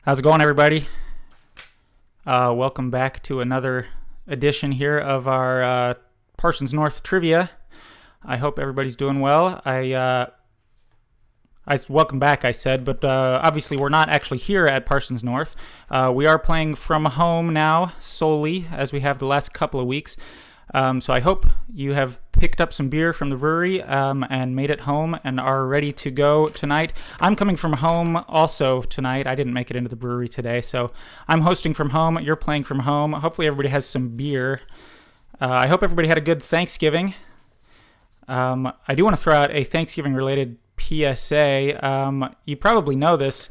How's it going, everybody? Welcome back to another edition here of our Parsons North trivia. I hope everybody's doing well. I welcome back, I said, but obviously we're not actually here at Parsons North. We are playing from home now solely, as we have the last couple of weeks. So I hope you have picked up some beer from the brewery and made it home and are ready to go tonight. I'm coming from home also tonight. I didn't make it into the brewery today, so I'm hosting from home. You're playing from home. Hopefully everybody has some beer. I hope everybody had a good Thanksgiving. I do want to throw out a Thanksgiving-related PSA. You probably know this,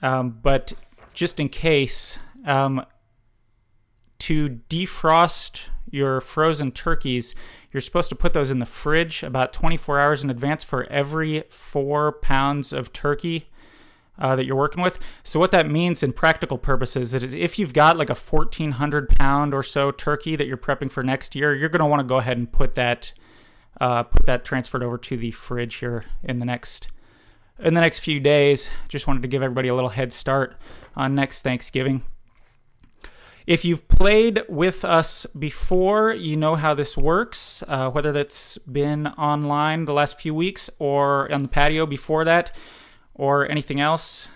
but just in case, to defrost your frozen turkeys, you're supposed to put those in the fridge about 24 hours in advance for every 4 pounds of turkey that you're working with. So what that means in practical purposes is if you've got like a 1,400 pound or so turkey that you're prepping for next year, you're going to want to go ahead and put that transferred over to the fridge here in the next few days. Just wanted to give everybody a little head start on next Thanksgiving. If you've played with us before, you know how this works, whether that's been online the last few weeks or on the patio before that or anything else,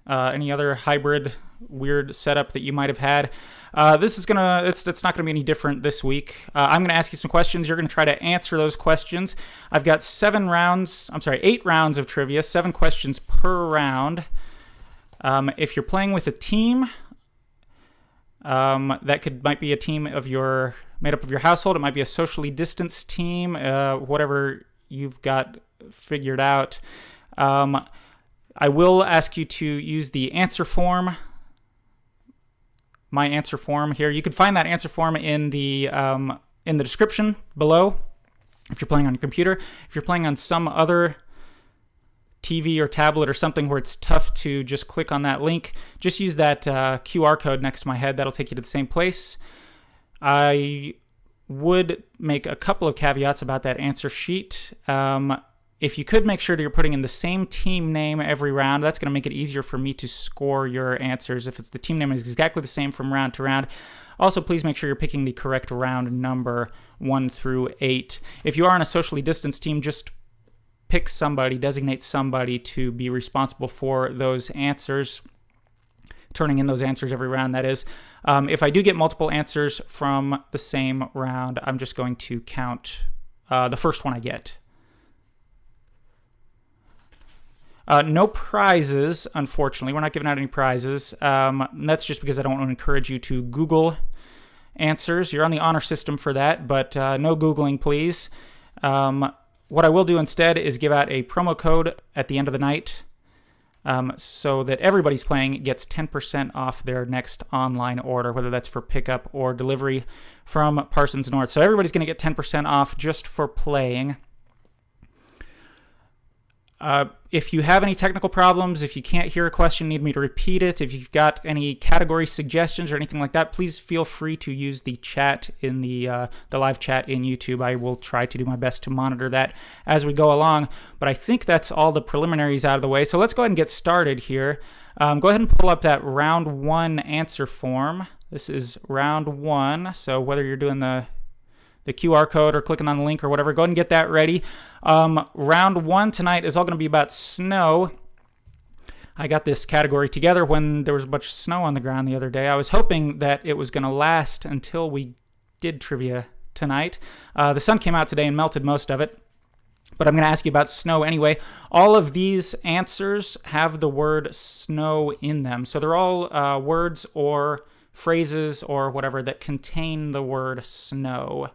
any other hybrid weird setup that you might have had. It's not going to be any different this week. I'm going to ask you some questions. You're going to try to answer those questions. I've got 8 rounds of trivia, 7 questions per round. If you're playing with a team, might be a team made up of your household. It might be a socially distanced team, whatever you've got figured out. I will ask you to use the answer form, my answer form here. You can find that answer form in the description below if you're playing on your computer. If you're playing on some other TV or tablet or something where it's tough to just click on that link, just use that QR code next to my head. That'll take you to the same place. I would make a couple of caveats about that answer sheet. If you could make sure that you're putting in the same team name every round, that's going to make it easier for me to score your answers if it's the team name is exactly the same from round to round. Also, please make sure you're picking the correct round number 1 through 8. If you are on a socially distanced team, just designate somebody to be responsible for those answers, turning in those answers every round, that is. If I do get multiple answers from the same round, I'm just going to count the first one I get. No prizes, unfortunately. We're not giving out any prizes. That's just because I don't want to encourage you to Google answers. You're on the honor system for that, but no Googling, please. What I will do instead is give out a promo code at the end of the night so that everybody's playing gets 10% off their next online order, whether that's for pickup or delivery from Parsons North. So everybody's going to get 10% off just for playing. If you have any technical problems, if you can't hear a question, need me to repeat it, if you've got any category suggestions or anything like that, please feel free to use the chat in the live chat in YouTube. I will try to do my best to monitor that as we go along. But I think that's all the preliminaries out of the way. So let's go ahead and get started here. Go ahead and pull up that round 1 answer form. This is round 1. So whether you're doing the QR code or clicking on the link or whatever, go ahead and get that ready. Round 1 tonight is all going to be about snow. I got this category together when there was a bunch of snow on the ground the other day. I was hoping that it was going to last until we did trivia tonight. The sun came out today and melted most of it, but I'm going to ask you about snow anyway. All of these answers have the word snow in them, so they're all words or phrases or whatever that contain the word snow.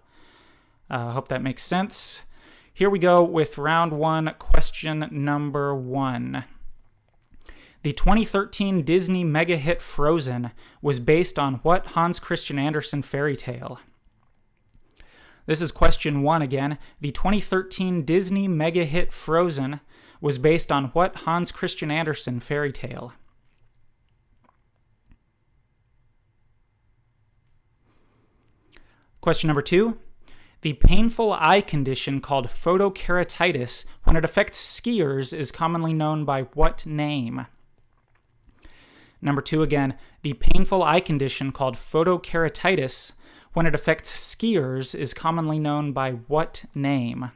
I hope that makes sense. Here we go with round 1, question number 1. The 2013 Disney mega hit Frozen was based on what Hans Christian Andersen fairy tale? This is question 1 again. The 2013 Disney mega hit Frozen was based on what Hans Christian Andersen fairy tale? Question number 2. The painful eye condition called photokeratitis, when it affects skiers, is commonly known by what name? Number 2 again, the painful eye condition called photokeratitis, when it affects skiers, is commonly known by what name?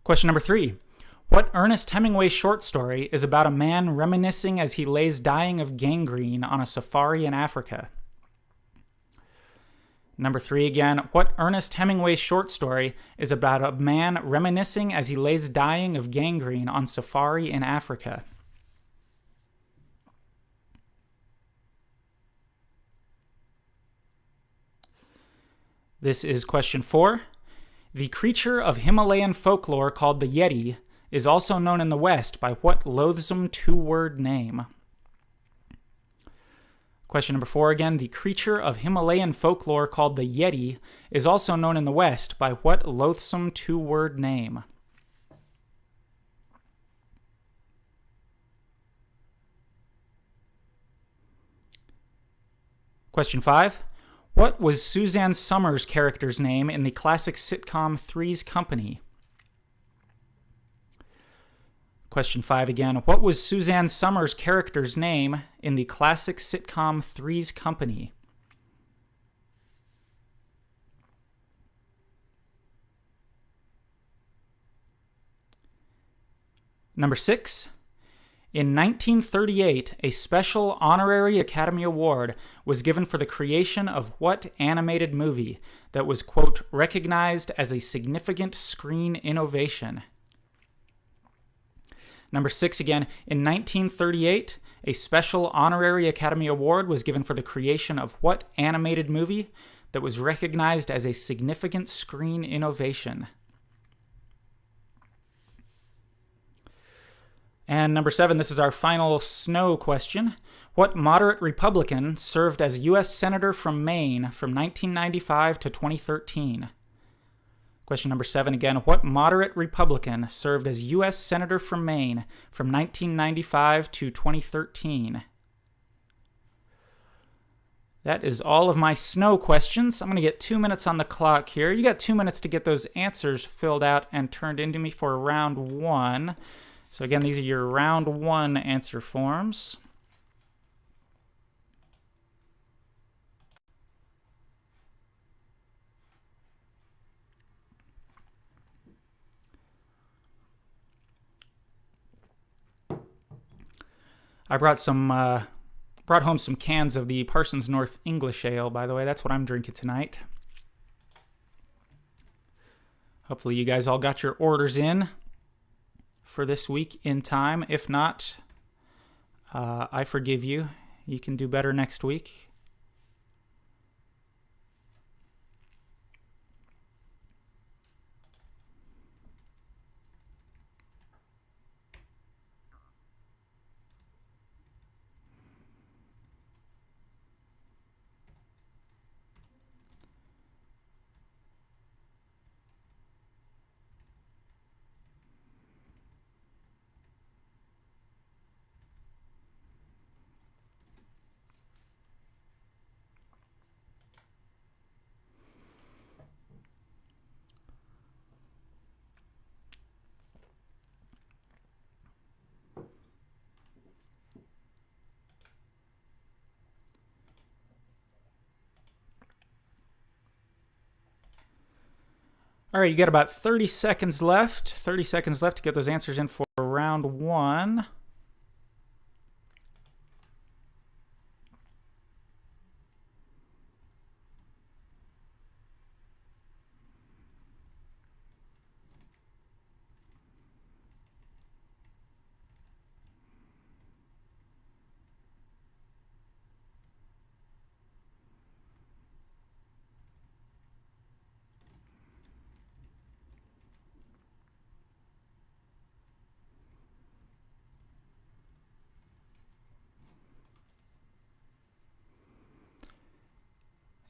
Question number 3. What Ernest Hemingway short story is about a man reminiscing as he lays dying of gangrene on a safari in Africa? Number 3 again. What Ernest Hemingway short story is about a man reminiscing as he lays dying of gangrene on safari in Africa? This is question 4. The creature of Himalayan folklore called the Yeti is also known in the West by what loathsome two-word name? Question number 4 again. The creature of Himalayan folklore called the Yeti is also known in the West by what loathsome two-word name? Question 5. What was Suzanne Summers' character's name in the classic sitcom Three's Company? Question 5 again. What was Suzanne Summers' character's name in the classic sitcom Three's Company? Number 6. In 1938, a special honorary Academy Award was given for the creation of what animated movie that was, quote, recognized as a significant screen innovation? Number 6 again. In 1938, a special honorary Academy Award was given for the creation of what animated movie that was recognized as a significant screen innovation? And number 7, this is our final snow question. What moderate Republican served as U.S. Senator from Maine from 1995 to 2013? Question number 7 again. What moderate Republican served as U.S. Senator from Maine from 1995 to 2013? That is all of my snow questions. I'm going to get 2 minutes on the clock here. You got 2 minutes to get those answers filled out and turned into me for round 1. So again, these are your round 1 answer forms. I brought home some cans of the Parsons North English Ale, by the way. That's what I'm drinking tonight. Hopefully you guys all got your orders in for this week in time. If not, I forgive you. You can do better next week. All right, you got about 30 seconds left. 30 seconds left to get those answers in for round 1.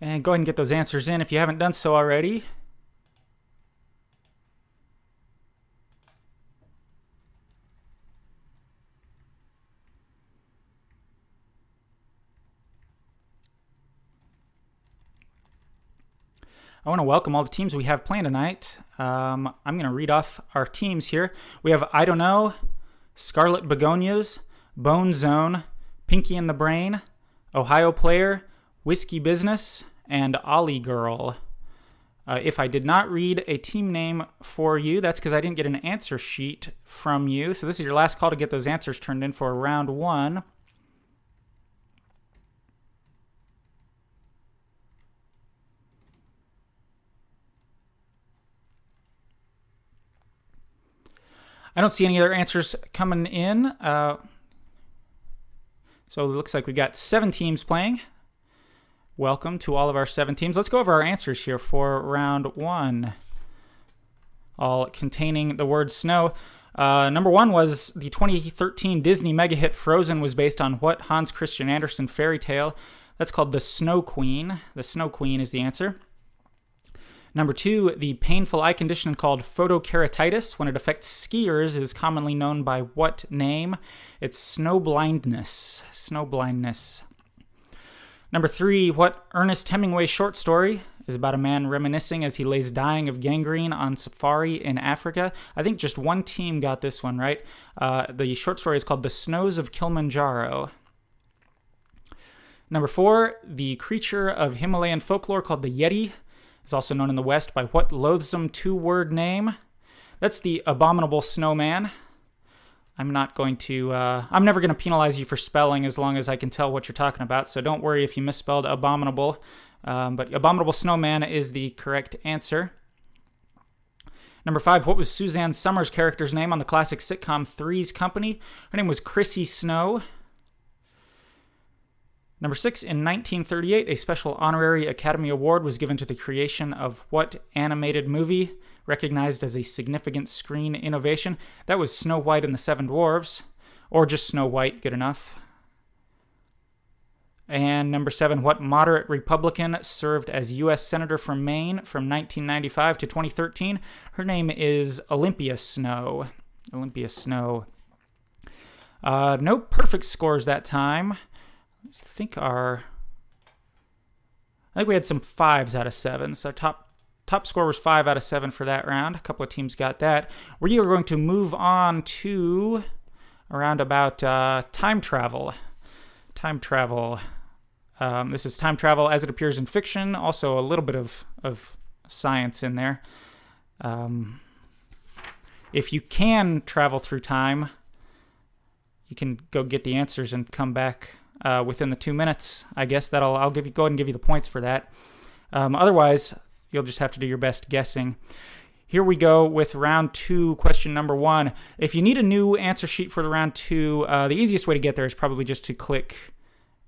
And go ahead and get those answers in if you haven't done so already. I want to welcome all the teams we have playing tonight. I'm going to read off our teams here. We have I Don't Know, Scarlet Begonias, Bone Zone, Pinky and the Brain, Ohio Player, Whiskey Business, and Ollie Girl. If I did not read a team name for you, that's because I didn't get an answer sheet from you. So this is your last call to get those answers turned in for round 1. I don't see any other answers coming in. So it looks like we got 7 teams playing. Welcome to all of our 7 teams. Let's go over our answers here for round 1, all containing the word snow. Number 1 was the 2013 Disney mega hit Frozen was based on what Hans Christian Andersen fairy tale? That's called The Snow Queen. The Snow Queen is the answer. Number 2, the painful eye condition called photokeratitis, when it affects skiers, is commonly known by what name? It's snow blindness. Snow blindness. Number 3, what Ernest Hemingway short story is about a man reminiscing as he lays dying of gangrene on safari in Africa? I think just one team got this one right. The short story is called The Snows of Kilimanjaro. Number 4, the creature of Himalayan folklore called the Yeti is also known in the West by what loathsome 2-word name? That's the abominable snowman. I'm never going to penalize you for spelling as long as I can tell what you're talking about, so don't worry if you misspelled abominable. But abominable snowman is the correct answer. Number 5, what was Suzanne Summers' character's name on the classic sitcom Three's Company? Her name was Chrissy Snow. Number 6, in 1938, a special honorary Academy Award was given to the creation of what animated movie, recognized as a significant screen innovation? That was Snow White and the Seven Dwarfs, or just Snow White, good enough. And number 7, what moderate Republican served as U.S. Senator from Maine from 1995 to 2013? Her name is Olympia Snowe. Olympia Snowe. No perfect scores that time. I think we had some 5s out of 7. So top score was 5 out of 7 for that round. A couple of teams got that. We are going to move on to around about time travel. Time travel. This is time travel as it appears in fiction. Also a little bit of science in there. If you can travel through time, you can go get the answers and come back within the 2 minutes. I guess I'll go ahead and give you the points for that. Otherwise, you'll just have to do your best guessing. Here we go with round 2, question number 1. If you need a new answer sheet for the round 2, the easiest way to get there is probably just to click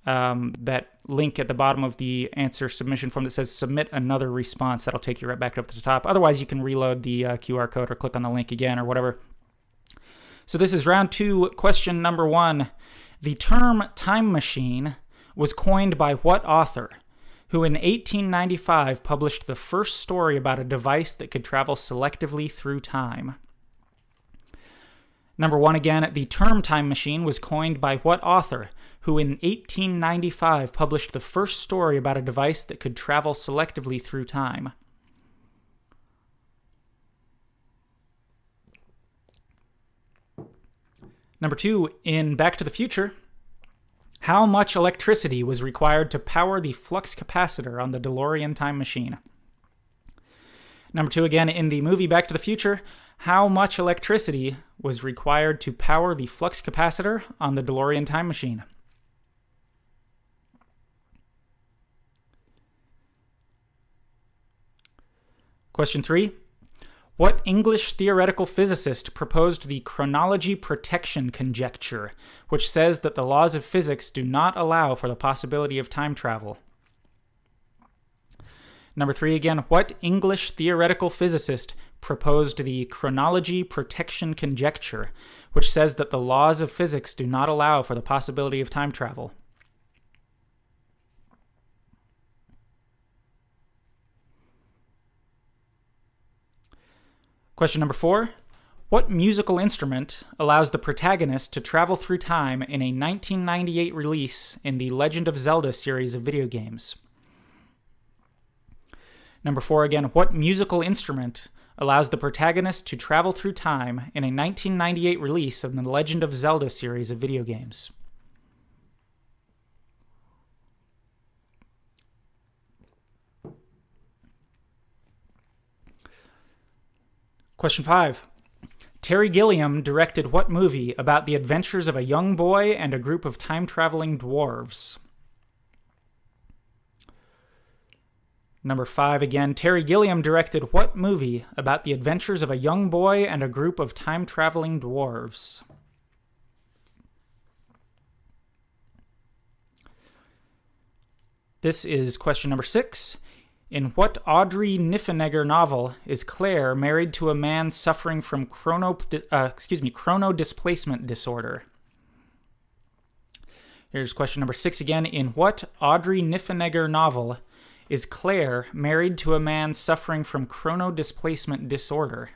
that link at the bottom of the answer submission form that says submit another response. That'll take you right back up to the top. Otherwise, you can reload the QR code or click on the link again or whatever. So this is round 2, question number 1. The term time machine was coined by what author, who in 1895 published the first story about a device that could travel selectively through time? Number 1 again, the term time machine was coined by what author, who in 1895 published the first story about a device that could travel selectively through time? Number 2, in Back to the Future, how much electricity was required to power the flux capacitor on the DeLorean time machine? Number 2 again, in the movie Back to the Future, how much electricity was required to power the flux capacitor on the DeLorean time machine? Question 3. What English theoretical physicist proposed the chronology protection conjecture, which says that the laws of physics do not allow for the possibility of time travel? Number 3 again, what English theoretical physicist proposed the chronology protection conjecture, which says that the laws of physics do not allow for the possibility of time travel? Question number 4. What musical instrument allows the protagonist to travel through time in a 1998 release in the Legend of Zelda series of video games? Number 4 again, what musical instrument allows the protagonist to travel through time in a 1998 release of the Legend of Zelda series of video games? Question 5. Terry Gilliam directed what movie about the adventures of a young boy and a group of time-traveling dwarves? Number 5 again. Terry Gilliam directed what movie about the adventures of a young boy and a group of time-traveling dwarves? This is question number 6. In what Audrey Niffenegger novel is Claire married to a man suffering from chronodisplacement disorder? Here's question number 6 again. In what Audrey Niffenegger novel is Claire married to a man suffering from chronodisplacement disorder?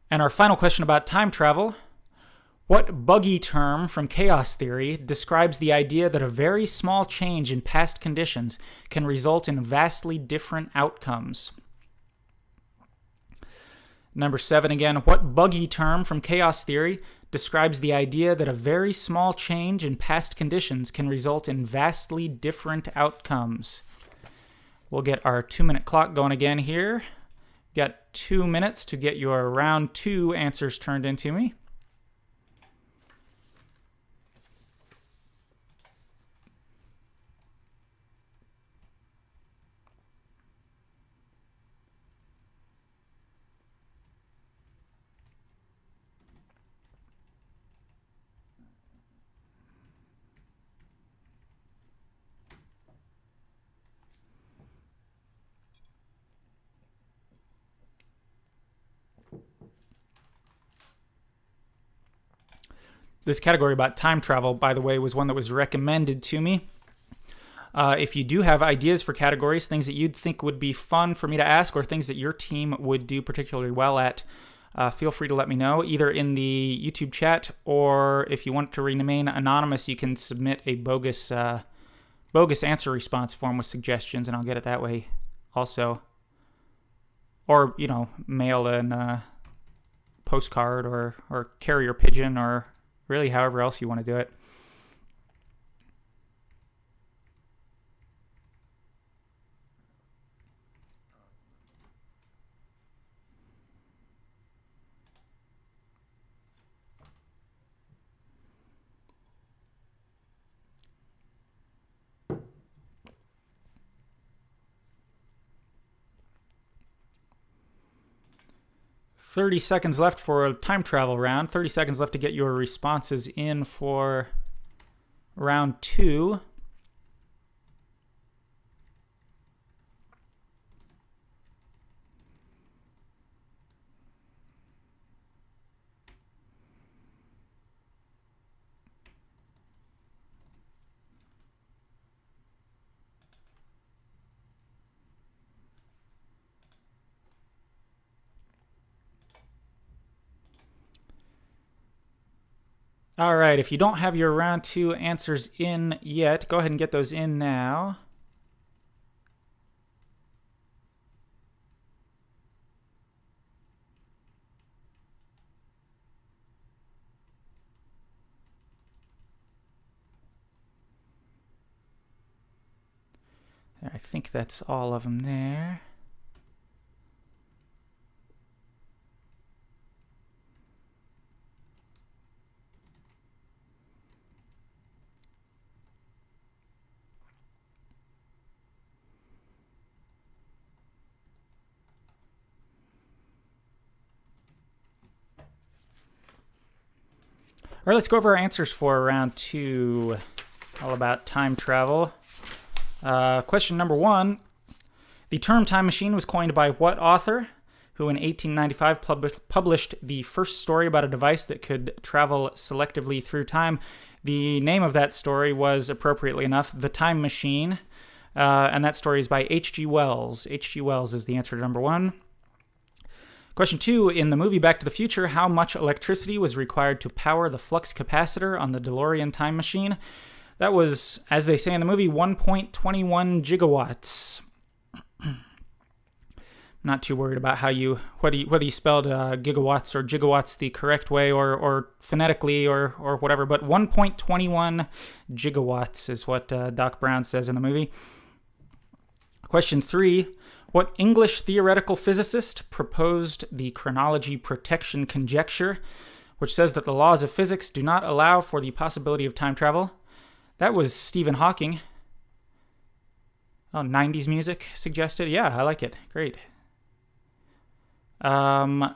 And our final question about time travel. What buggy term from chaos theory describes the idea that a very small change in past conditions can result in vastly different outcomes? Number 7 again. What buggy term from chaos theory describes the idea that a very small change in past conditions can result in vastly different outcomes? We'll get our 2-minute clock going again here. Got 2 minutes to get your round 2 answers turned into me. This category about time travel, by the way, was one that was recommended to me. If you do have ideas for categories, things that you'd think would be fun for me to ask, or things that your team would do particularly well at, feel free to let me know, either in the YouTube chat, or if you want to remain anonymous, you can submit a bogus answer response form with suggestions, and I'll get it that way also. Or, mail a postcard or carrier pigeon, or really however else you want to do it. "30 seconds left for a time travel round. 30 seconds left to get your responses in for round 2. All right, if you don't have your round 2 answers in yet, go ahead and get those in now. I think that's all of them there. All right, let's go over our answers for round 2, all about time travel. Question number 1. The term time machine was coined by what author, who in 1895 published the first story about a device that could travel selectively through time? The name of that story was, appropriately enough, The Time Machine, and that story is by H.G. Wells. H.G. Wells is the answer to number 1. Question 2, in the movie Back to the Future, how much electricity was required to power the flux capacitor on the DeLorean time machine? That was, as they say in the movie, 1.21 gigawatts. Not too worried about whether you spelled gigawatts or gigawatts the correct way or phonetically or whatever, but 1.21 gigawatts is what Doc Brown says in the movie. Question 3. What English theoretical physicist proposed the chronology protection conjecture, which says that the laws of physics do not allow for the possibility of time travel? That was Stephen Hawking. Oh, 90s music suggested? Yeah, I like it. Great. Question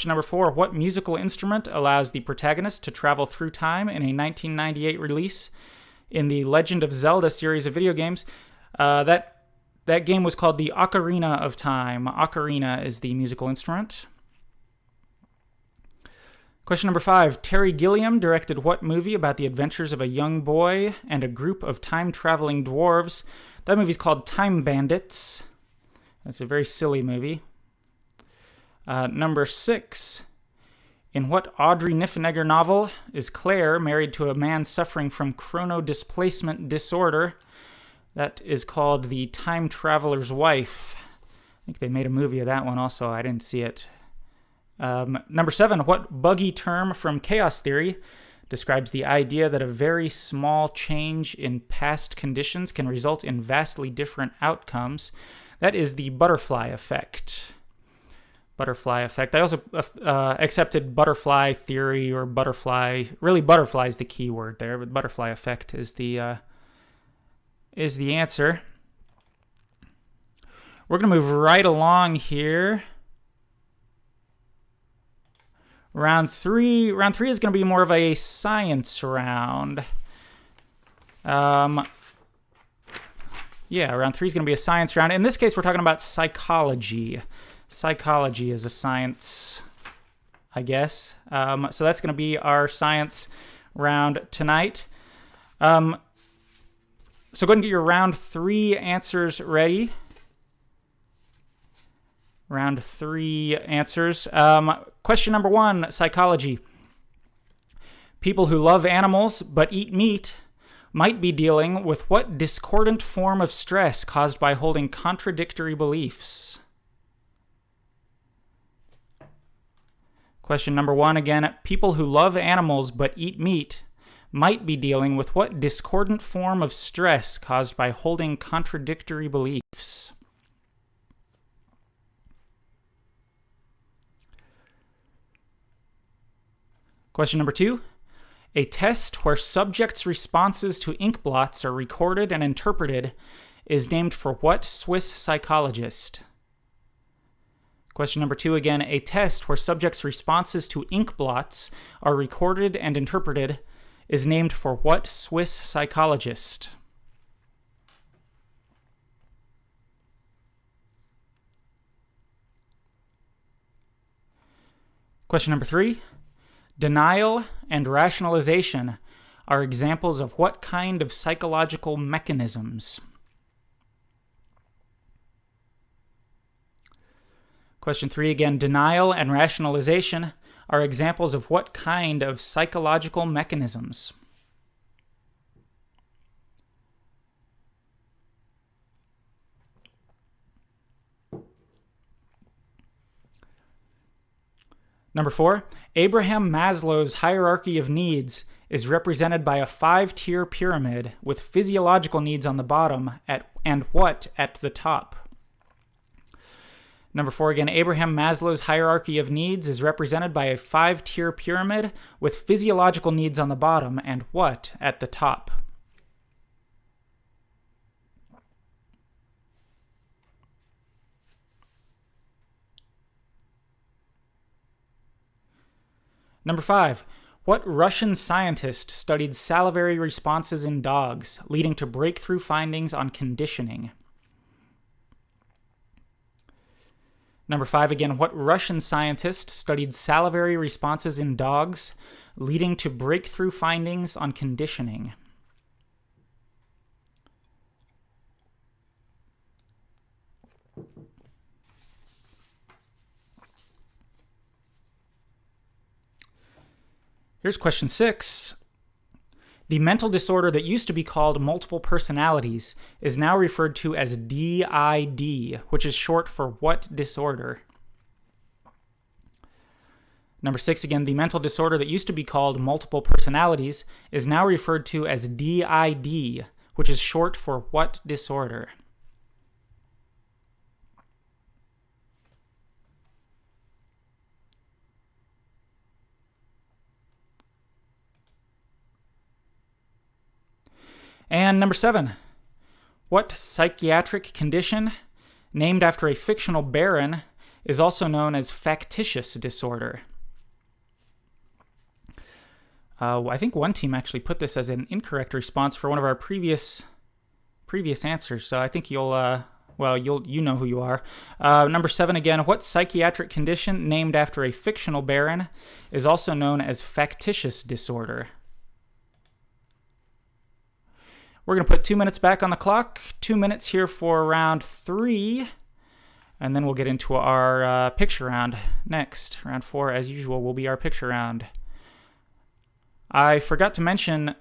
number 4. What musical instrument allows the protagonist to travel through time in a 1998 release in the Legend of Zelda series of video games? That game was called the Ocarina of Time. Ocarina is the musical instrument. Question number 5. Terry Gilliam directed what movie about the adventures of a young boy and a group of time-traveling dwarves? That movie's called Time Bandits. That's a very silly movie. Number 6. In what Audrey Niffenegger novel is Claire married to a man suffering from chronodisplacement disorder? That is called The Time Traveler's Wife. I think they made a movie of that one also. I didn't see it. Number 7. What buggy term from chaos theory describes the idea that a very small change in past conditions can result in vastly different outcomes? That is the butterfly effect. Butterfly effect. I also accepted butterfly theory or butterfly. Really, butterfly is the key word there, but butterfly effect is the answer. We're going to move right along here. Round 3 is going to be more of a science round. Round 3 is going to be a science round. In this case, we're talking about psychology. Psychology is a science, I guess. So that's going to be our science round tonight. So go ahead and get your round 3 answers ready. Round 3 answers. Question number 1, psychology. People who love animals but eat meat might be dealing with what discordant form of stress caused by holding contradictory beliefs? Question number 1 again. People who love animals but eat meat might be dealing with what discordant form of stress caused by holding contradictory beliefs? Question number 2. A test where subjects' responses to ink blots are recorded and interpreted is named for what Swiss psychologist? Question number 2 again. A test where subjects' responses to ink blots are recorded and interpreted is named for what Swiss psychologist? Question number 3. Denial and rationalization are examples of what kind of psychological mechanisms? Question 3 again. Denial and rationalization are examples of what kind of psychological mechanisms? Number 4, Abraham Maslow's hierarchy of needs is represented by a 5-tier pyramid with physiological needs on the bottom and what at the top? Number 4 again, Abraham Maslow's hierarchy of needs is represented by a 5-tier pyramid with physiological needs on the bottom and what at the top? Number 5, what Russian scientist studied salivary responses in dogs, leading to breakthrough findings on conditioning? Number 5 again, what Russian scientist studied salivary responses in dogs, leading to breakthrough findings on conditioning? Here's question 6. The mental disorder that used to be called multiple personalities is now referred to as DID, which is short for what disorder? Number 6, again, the mental disorder that used to be called multiple personalities is now referred to as DID, which is short for what disorder? And number 7, what psychiatric condition named after a fictional baron is also known as factitious disorder? I think one team actually put this as an incorrect response for one of our previous answers, so I think you'll know who you are. Number 7 again, what psychiatric condition named after a fictional baron is also known as factitious disorder? We're going to put 2 minutes back on the clock, 2 minutes here for round 3, and then we'll get into our picture round next. Round 4, as usual, will be our picture round. I forgot to mention,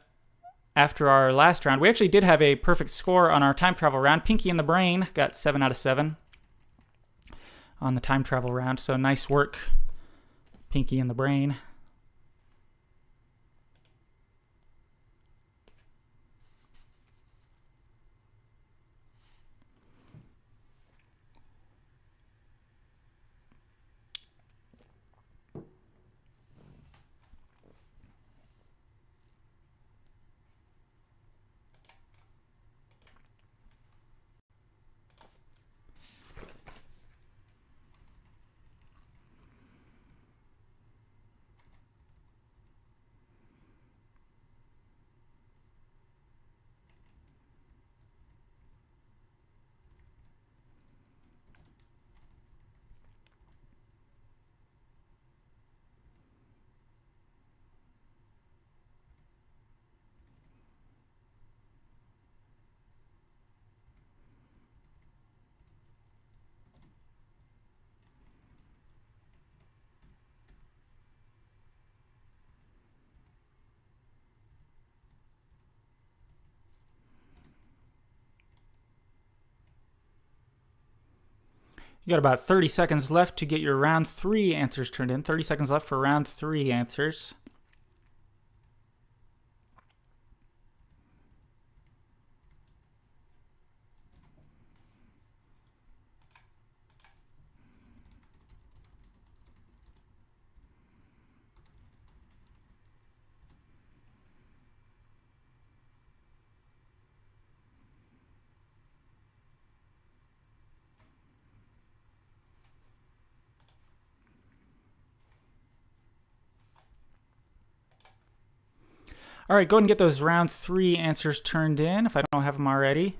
after our last round, we actually did have a perfect score on our time travel round. Pinky in the Brain got 7 out of 7 on the time travel round, so nice work, Pinky in the Brain. You got about 30 seconds left to get your round 3 answers turned in. 30 seconds left for round 3 answers. All right, go ahead and get those round 3 answers turned in if I don't have them already.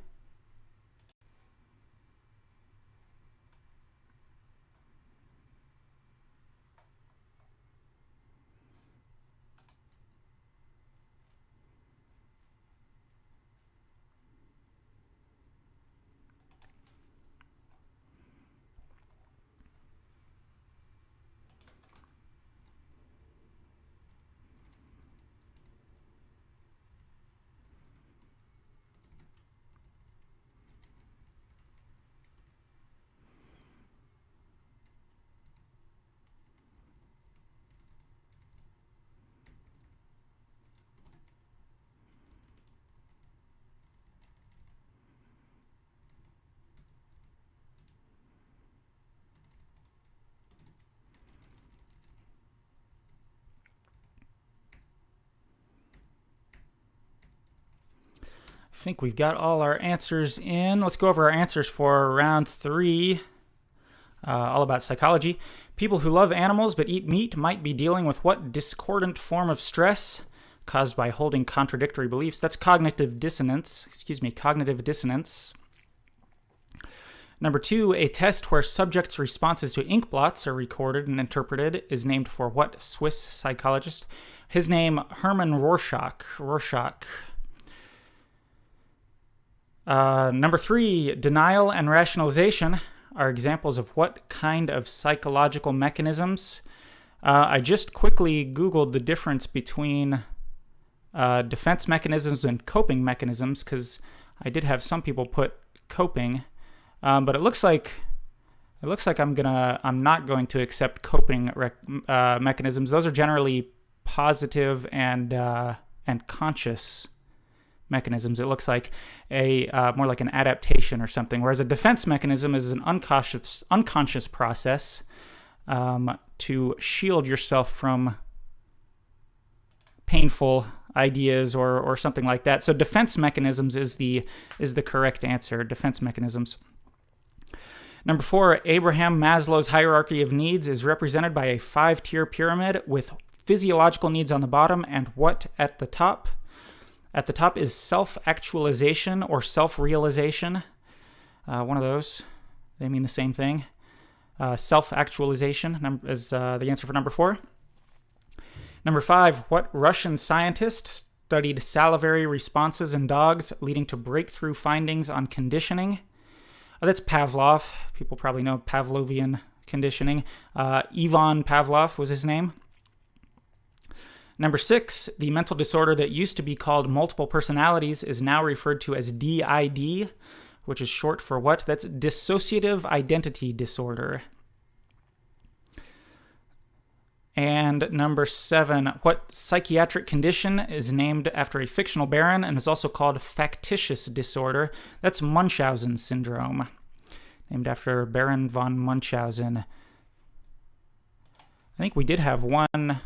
I think we've got all our answers in. Let's go over our answers for round 3, all about psychology. People who love animals but eat meat might be dealing with what discordant form of stress caused by holding contradictory beliefs? That's cognitive dissonance. Cognitive dissonance. Number 2, a test where subjects' responses to ink blots are recorded and interpreted is named for what Swiss psychologist? His name, Hermann Rorschach. Number 3, denial and rationalization are examples of what kind of psychological mechanisms? I just quickly Googled the difference between defense mechanisms and coping mechanisms, because I did have some people put coping, but it looks like I'm not going to accept coping mechanisms. Those are generally positive and conscious mechanisms. It looks like a more like an adaptation or something, whereas a defense mechanism is an unconscious process to shield yourself from painful ideas or something like that. So defense mechanisms is the correct answer. Defense mechanisms. Number 4, Abraham Maslow's hierarchy of needs is represented by a 5-tier pyramid with physiological needs on the bottom and what at the top? At the top is self-actualization or self-realization. One of those. They mean the same thing. Self-actualization is the answer for number 4. Number 5, what Russian scientist studied salivary responses in dogs, leading to breakthrough findings on conditioning? That's Pavlov. People probably know Pavlovian conditioning. Ivan Pavlov was his name. Number 6, the mental disorder that used to be called multiple personalities is now referred to as DID, which is short for what? That's dissociative identity disorder. And number 7, what psychiatric condition is named after a fictional baron and is also called factitious disorder? That's Munchausen syndrome, named after Baron von Munchausen. I think we did have one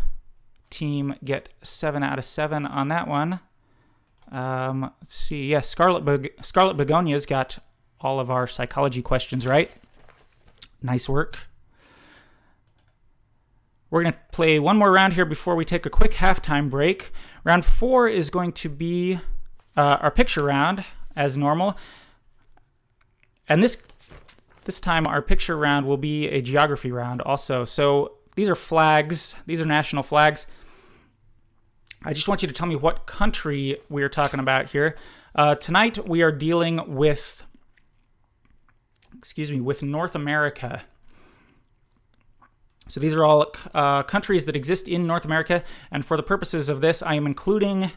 team get 7 out of 7 on that one. Let's see. Yes, Scarlet Begonia's got all of our psychology questions right. Nice work. We're going to play one more round here before we take a quick halftime break. Round 4 is going to be our picture round, as normal. And this time, our picture round will be a geography round also. So these are flags. These are national flags. I just want you to tell me what country we are talking about here. Tonight, we are dealing with, with North America. So these are all countries that exist in North America, and for the purposes of this, I am including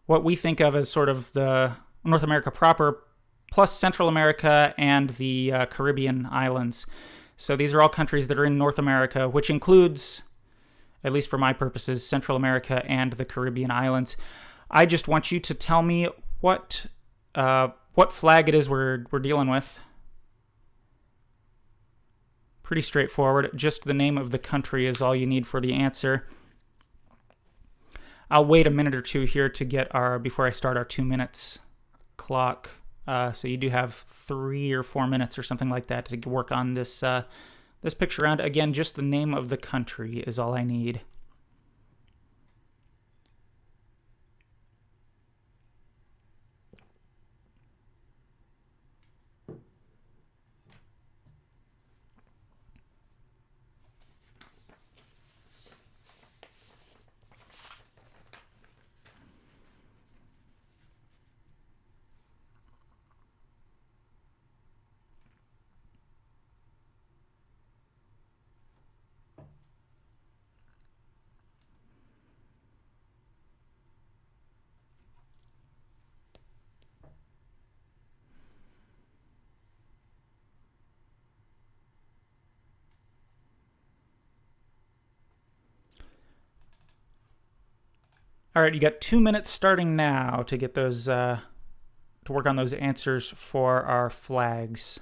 what we think of as sort of the North America proper, plus Central America and the Caribbean islands. So these are all countries that are in North America, which includes, at least for my purposes, Central America and the Caribbean islands. I just want you to tell me what flag it is we're dealing with. Pretty straightforward. Just the name of the country is all you need for the answer. I'll wait a minute or two here to get before I start our 2 minutes clock. So you do have 3 or 4 minutes or something like that to work on this picture round. Again, just the name of the country is all I need. All right, you got 2 minutes starting now to get those, to work on those answers for our flags.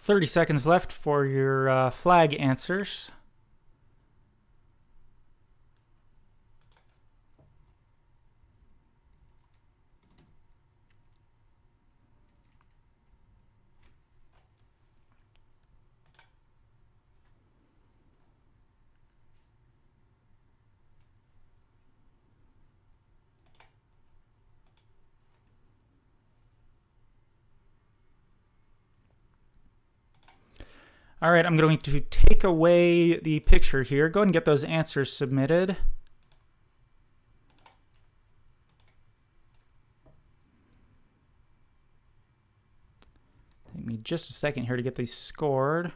30 seconds left for your flag answers. All right, I'm going to take away the picture here. Go ahead and get those answers submitted. Take me just a second here to get these scored.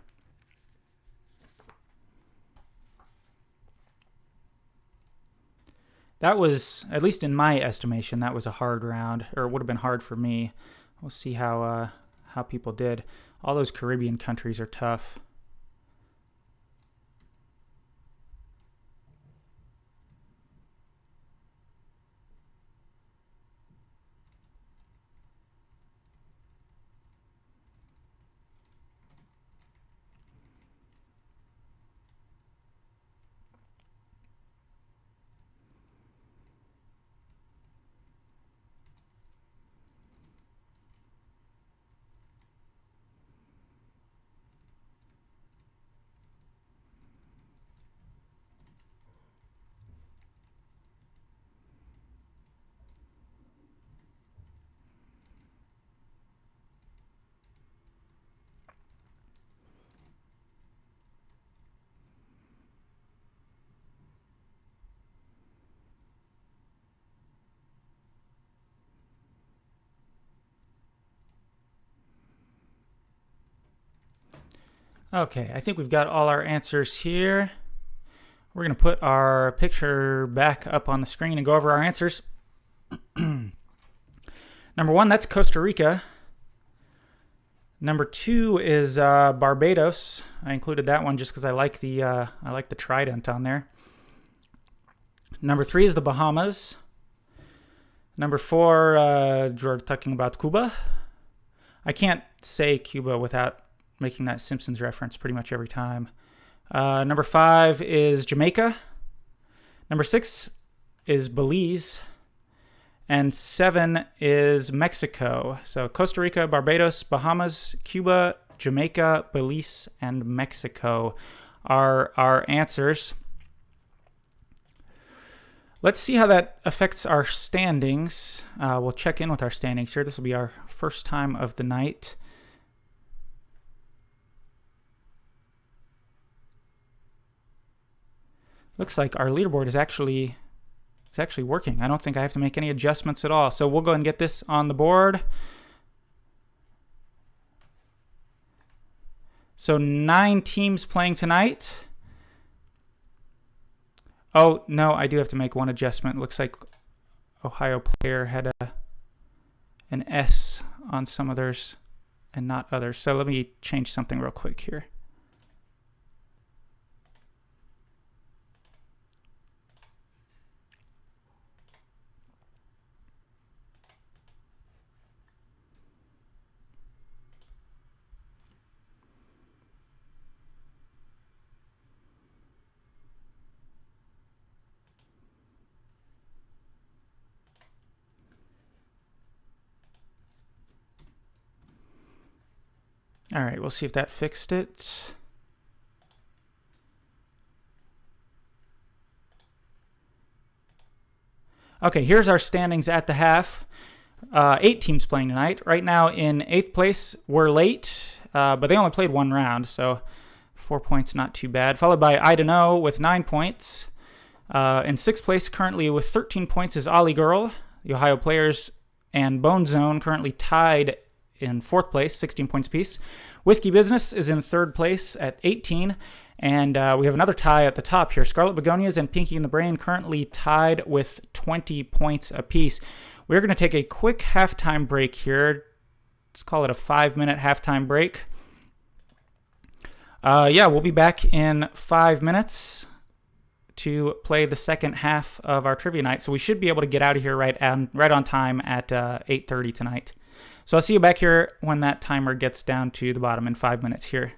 That was, at least in my estimation, that was a hard round, or it would have been hard for me. We'll see how people did. All those Caribbean countries are tough. Okay, I think we've got all our answers here. We're going to put our picture back up on the screen and go over our answers. Number 1, that's Costa Rica. Number 2 is Barbados. I included that one just because I like the trident on there. Number 3 is the Bahamas. Number 4, we're talking about Cuba. I can't say Cuba without making that Simpsons reference pretty much every time. Number 5 is Jamaica. Number 6 is Belize. And 7 is Mexico. So Costa Rica, Barbados, Bahamas, Cuba, Jamaica, Belize, and Mexico are our answers. Let's see how that affects our standings. We'll check in with our standings here. This will be our first time of the night. Looks like our leaderboard is actually working. I don't think I have to make any adjustments at all. So we'll go ahead and get this on the board. So 9 teams playing tonight. Oh, no, I do have to make one adjustment. Looks like Ohio player had an S on some of theirs and not others. So let me change something real quick here. All right, we'll see if that fixed it. Okay, here's our standings at the half. 8 teams playing tonight. Right now in 8th place, we're late, but they only played 1 round, so 4 points, not too bad. Followed by I Don't Know with 9 points. In 6th place, currently with 13 points, is Ollie Girl. The Ohio Players and Bone Zone currently tied in 4th place, 16 points apiece. Whiskey Business is in 3rd place at 18. And we have another tie at the top here. Scarlet Begonias and Pinky in the Brain currently tied with 20 points apiece. We're going to take a quick halftime break here. Let's call it a 5-minute halftime break. We'll be back in 5 minutes to play the second half of our trivia night. So we should be able to get out of here right on time at 8:30 tonight. So I'll see you back here when that timer gets down to the bottom in 5 minutes here.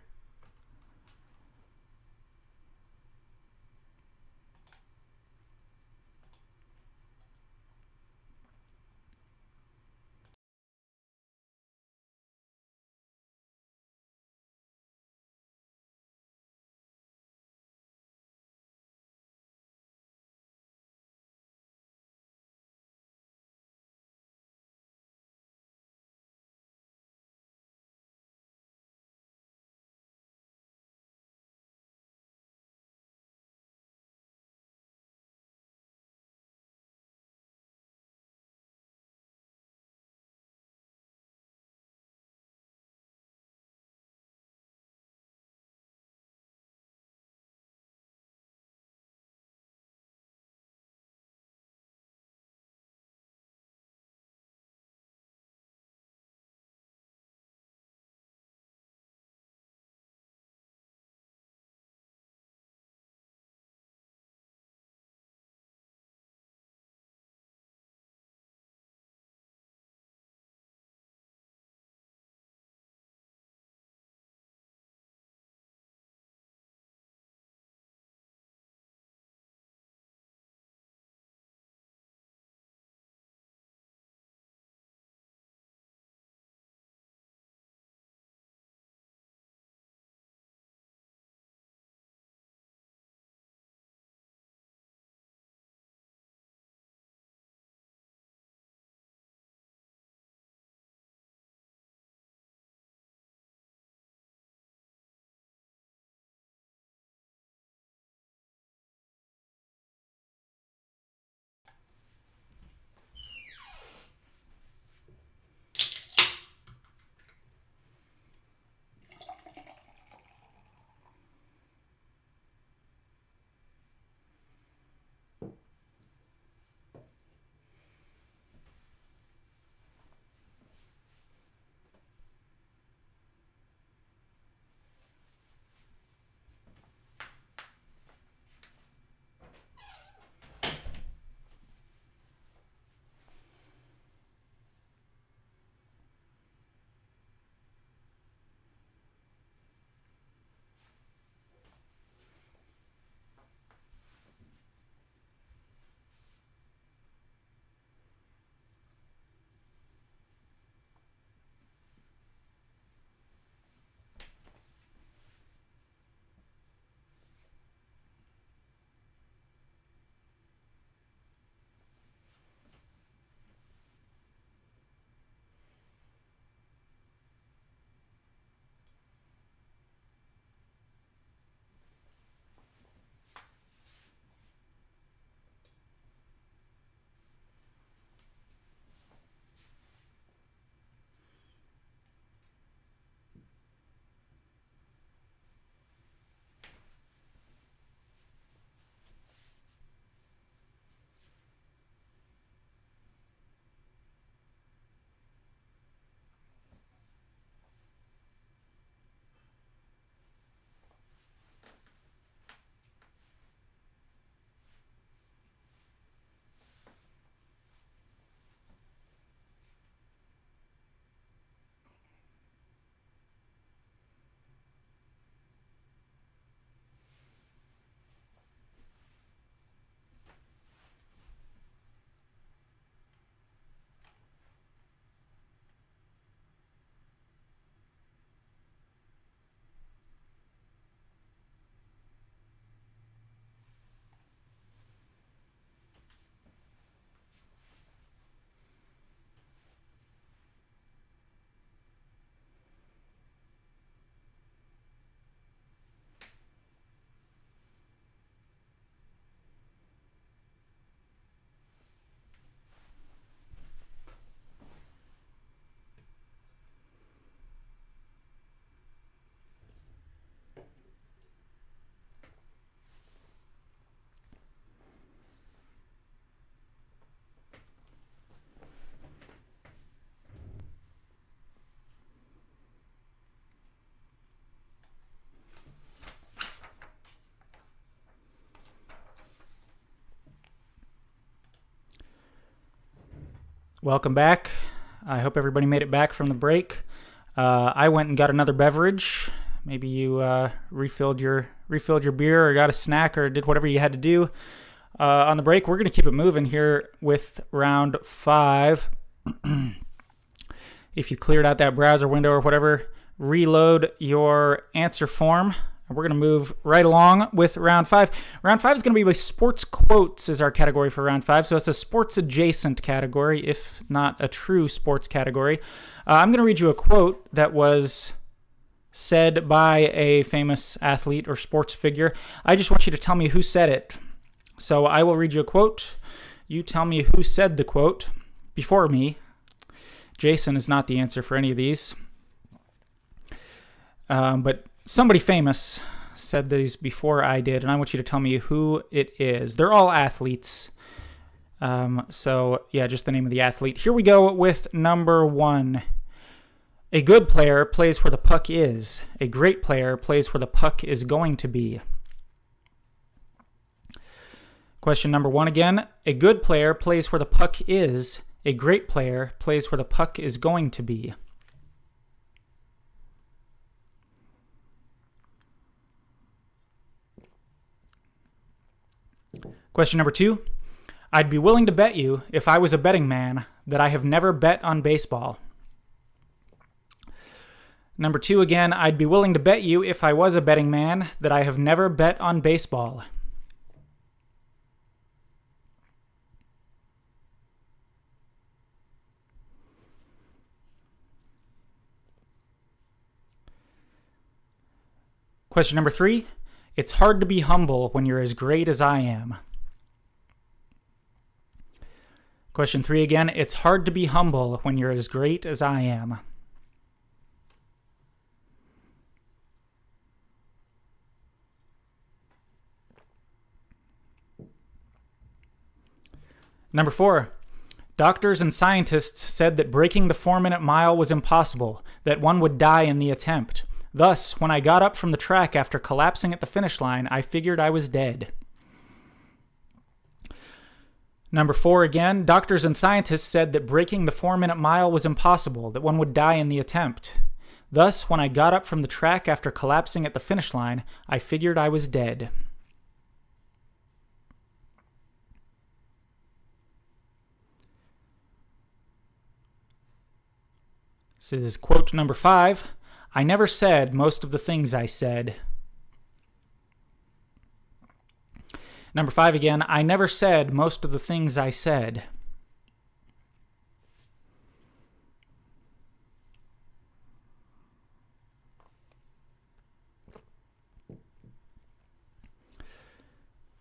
Welcome back. I hope everybody made it back from the break. I went and got another beverage. Maybe you refilled your beer or got a snack or did whatever you had to do on the break. We're going to keep it moving here with round 5. If you cleared out that browser window or whatever, reload your answer form. We're going to move right along with round 5. Round 5 is going to be with sports quotes as our category for round 5. So it's a sports adjacent category, if not a true sports category. I'm going to read you a quote that was said by a famous athlete or sports figure. I just want you to tell me who said it. So I will read you a quote. You tell me who said the quote before me. Jason is not the answer for any of these. But somebody famous said these before I did, and I want you to tell me who it is. They're all athletes. So, yeah, just the name of the athlete. Here we go with number 1. A good player plays where the puck is. A great player plays where the puck is going to be. Question number 1 again. A good player plays where the puck is. A great player plays where the puck is going to be. Question number 2. I'd be willing to bet you, if I was a betting man, that I have never bet on baseball. Number 2 again, I'd be willing to bet you, if I was a betting man, that I have never bet on baseball. Question number 3. It's hard to be humble when you're as great as I am. Question 3 again. It's hard to be humble when you're as great as I am. Number 4. Doctors and scientists said that breaking the 4-minute mile was impossible, that one would die in the attempt. Thus, when I got up from the track after collapsing at the finish line, I figured I was dead. Number 4 again, doctors and scientists said that breaking the 4-minute mile was impossible, that one would die in the attempt. Thus, when I got up from the track after collapsing at the finish line, I figured I was dead. This is quote number 5. I never said most of the things I said. Number 5 again, I never said most of the things I said.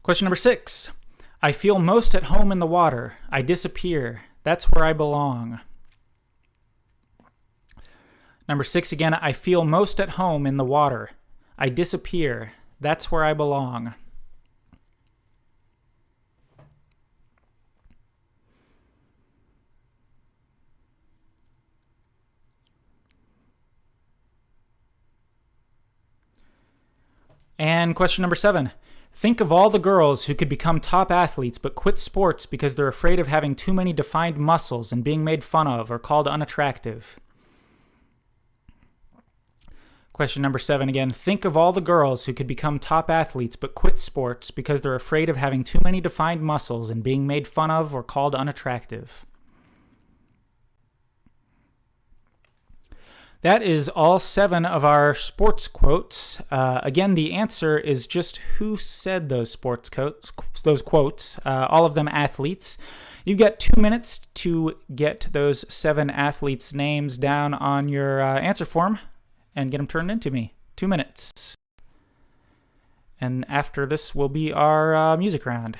Question number 6. I feel most at home in the water. I disappear. That's where I belong. Number 6 again, I feel most at home in the water. I disappear. That's where I belong. And question number 7. Think of all the girls who could become top athletes but quit sports because they're afraid of having too many defined muscles and being made fun of or called unattractive. Question number 7 again. Think of all the girls who could become top athletes but quit sports because they're afraid of having too many defined muscles and being made fun of or called unattractive. That is all 7 of our sports quotes. Again, the answer is just who said those quotes. All of them athletes. You've got 2 minutes to get those 7 athletes' names down on your answer form and get them turned into me. 2 minutes. And after this will be our music round.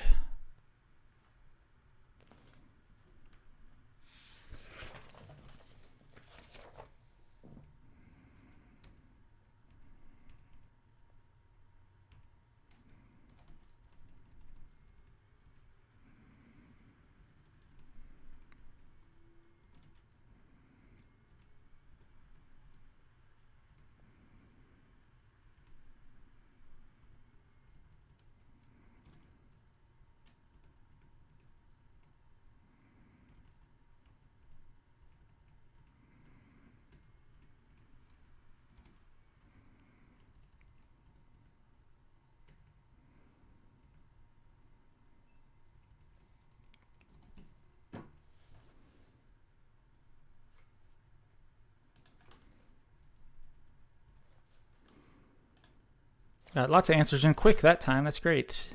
Lots of answers in quick that time. That's great.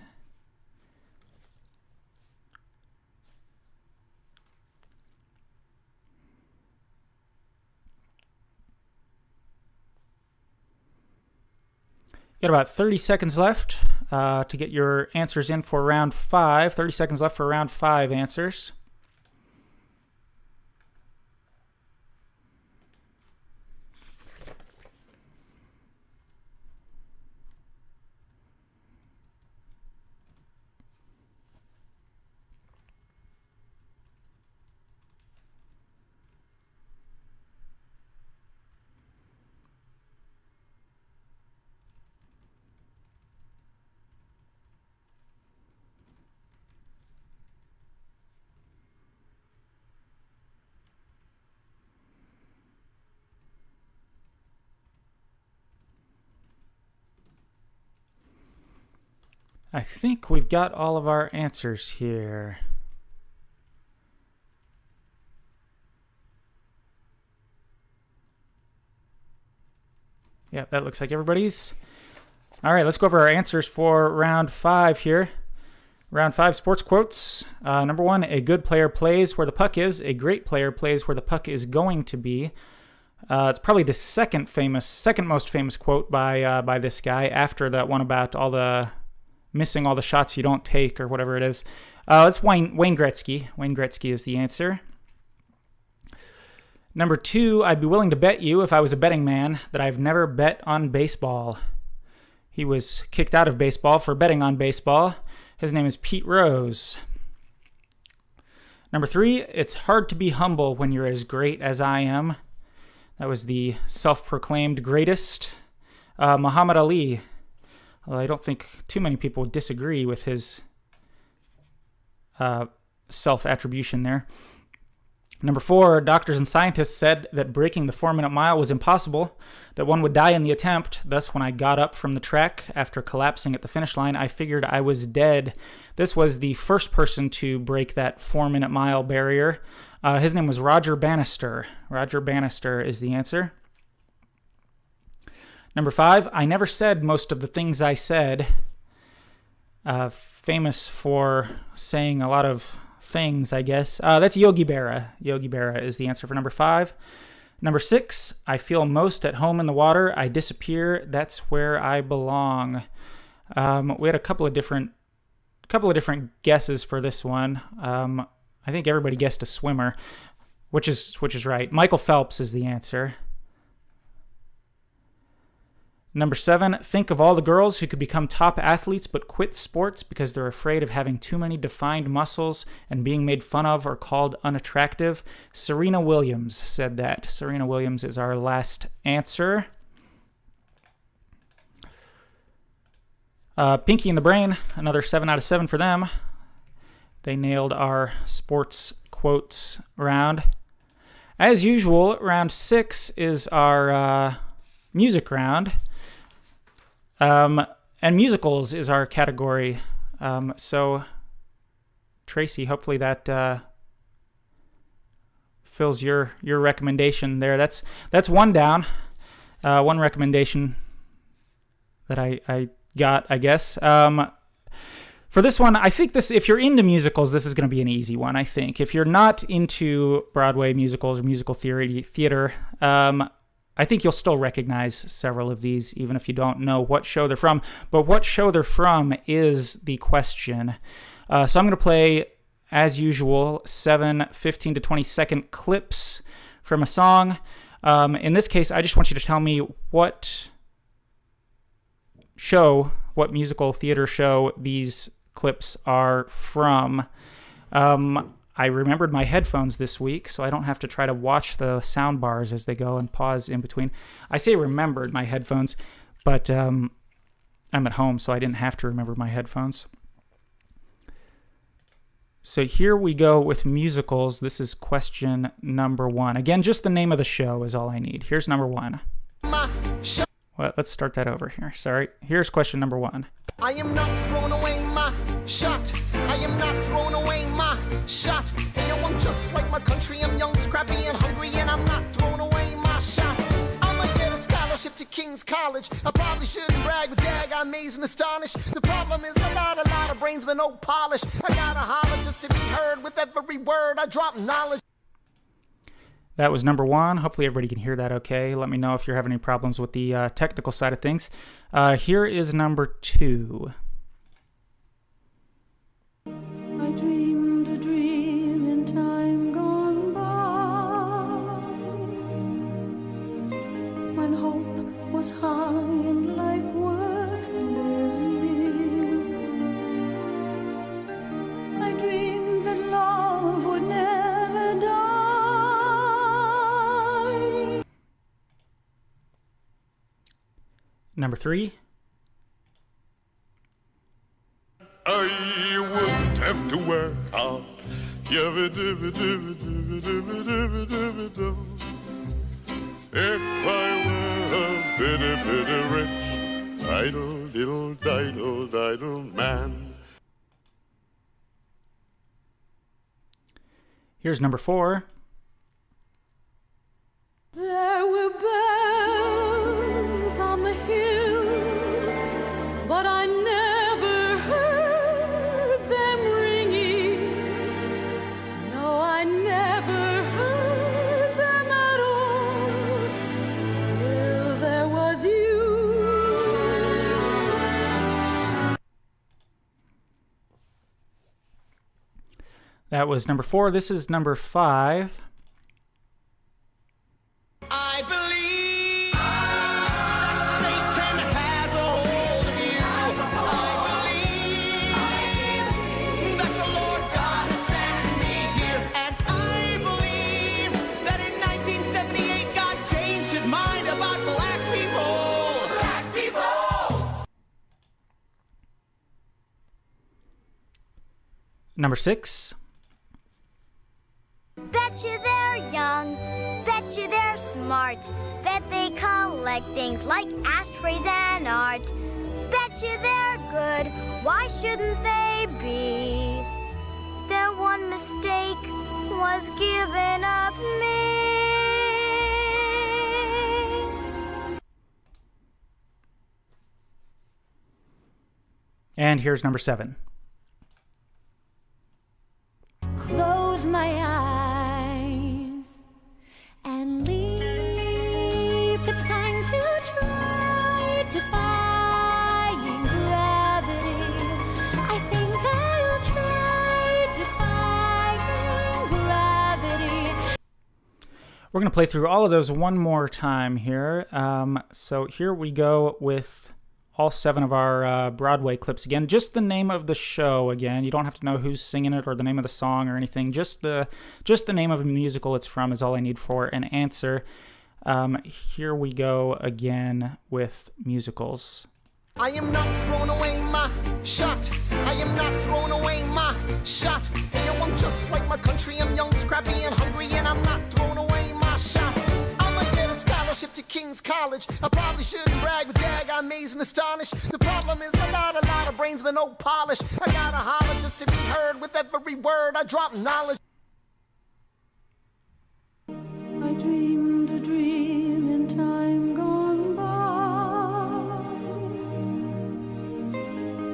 Got about 30 seconds left to get your answers in for round 5. 30 seconds left for round 5 answers. I think we've got all of our answers here. Yeah, that looks like everybody's. All right, let's go over our answers for round 5 here. Round 5 sports quotes. Number 1, a good player plays where the puck is. A great player plays where the puck is going to be. It's probably the second most famous quote by this guy after that one about all the missing all the shots you don't take or whatever it is. It's Wayne Gretzky. Wayne Gretzky is the answer. Number 2, I'd be willing to bet you, if I was a betting man, that I've never bet on baseball. He was kicked out of baseball for betting on baseball. His name is Pete Rose. Number 3, it's hard to be humble when you're as great as I am. That was the self-proclaimed greatest, Muhammad Ali. Well, I don't think too many people would disagree with his self-attribution there. Number 4, doctors and scientists said that breaking the 4-minute mile was impossible, that one would die in the attempt. Thus, when I got up from the track after collapsing at the finish line, I figured I was dead. This was the first person to break that 4-minute mile barrier. His name was Roger Bannister. Roger Bannister is the answer. Number 5, I never said most of the things I said. Famous for saying a lot of things, I guess. That's Yogi Berra. Yogi Berra is the answer for number 5. Number 6, I feel most at home in the water. I disappear. That's where I belong. We had a couple of different guesses for this one. I think everybody guessed a swimmer, which is right. Michael Phelps is the answer. Number 7, think of all the girls who could become top athletes but quit sports because they're afraid of having too many defined muscles and being made fun of or called unattractive. Serena Williams said that. Serena Williams is our last answer. Pinky and the Brain, another 7 out of 7 for them. They nailed our sports quotes round. As usual, round 6 is our music round. And musicals is our category. So, Tracy, hopefully that fills your recommendation there. That's one down. One recommendation that I got, I guess. For this one, I think if you're into musicals, this is going to be an easy one, I think. If you're not into Broadway musicals or musical theater, I think you'll still recognize several of these, even if you don't know what show they're from. But what show they're from is the question. So I'm going to play, as usual, 7 15 to 20-second clips from a song. In this case, I just want you to tell me what musical theater show these clips are from. I remembered my headphones this week, so I don't have to try to watch the sound bars as they go and pause in between. I say remembered my headphones, but I'm at home, so I didn't have to remember my headphones. So here we go with musicals. This is question number 1. Again, just the name of the show is all I need. Here's number 1. Well, let's start that over here. Sorry. Here's question number 1. I am not throwing away my shot. I am not throwing away my shot. Hey, yo, I'm just like my country. I'm young, scrappy, and hungry, and I'm not throwing away my shot. I'ma get a scholarship to King's College. College. I probably shouldn't brag, but dag, I'm amazed and astonished. The problem is I got a lot of brains but no polish. I gotta holler just to be heard. With every word I drop knowledge. That was number 1. Hopefully everybody can hear that okay. Let me know if you're having any problems with the technical side of things. Here is number 2. I dreamed a dream in time gone by, when hope was high and life worth living. I dreamed that love would never die. Number 3. I wouldn't have to work hard. If I were a bitty rich, idle man. Here's number 4. There were bells on the hill, but I never heard them ringing. No, I never heard them at all, till there was you. That was number 4. This is number 5. I believe Satan has a hold of you. I believe that the Lord God has sent me here. And I believe that in 1978 God changed his mind about black people. Black people! Number 6. Bet you they're young, bet you they're smart, bet they collect things like ashtrays and art. Bet you they're good, why shouldn't they be? Their one mistake was giving up me. And here's number 7. Close my eyes and leap. It's time to try defying gravity. I think I'll try defying gravity. We're going to play through all of those one more time here. So here we go with all 7 of our Broadway clips again. Just the name of the show again. You don't have to know who's singing it or the name of the song or anything. Just the name of the musical it's from is all I need for an answer. Here we go again with musicals. I am not throwing away my shot. I am not throwing away my shot. Hey, yo, I'm just like my country. I'm young, scrappy, and hungry, and I'm not throwing away my shot. I'ma get a scholarship to King's College. I probably shouldn't brag, but dag, I'm amazed and astonished. The problem is I got a lot of brains but no polish. I gotta holler just to be heard. With every word I drop knowledge. I dreamed a dream in time gone by,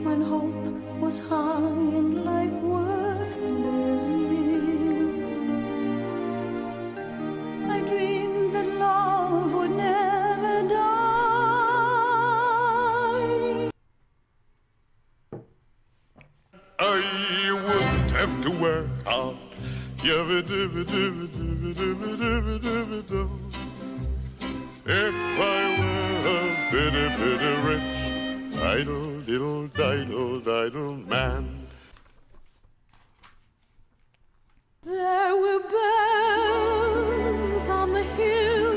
when hope was high and life worth living. I dreamed that love would never die. I wouldn't have to work hard. If I were a bitty rich, idle man. There were bells on the hill,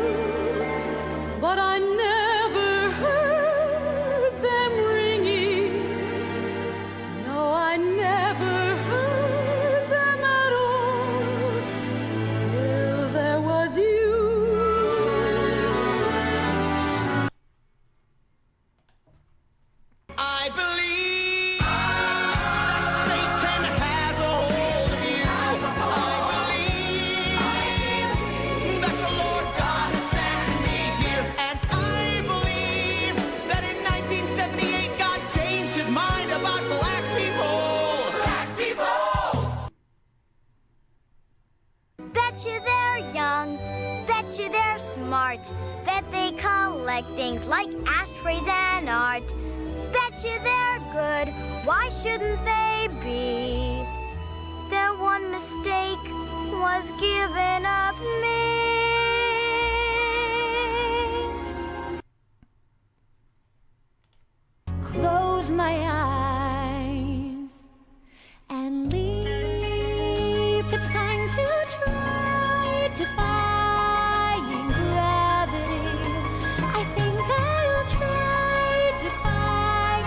but I never heard them ringing. No, I never heard them at all, till there was you. I believe that Bet you they're young, bet you they're smart, bet they collect things like ashtrays and art. Bet you they're good, why shouldn't they be? Their one mistake was giving up me. Close my eyes and leap. It's time to try defying gravity. I think I'll try defying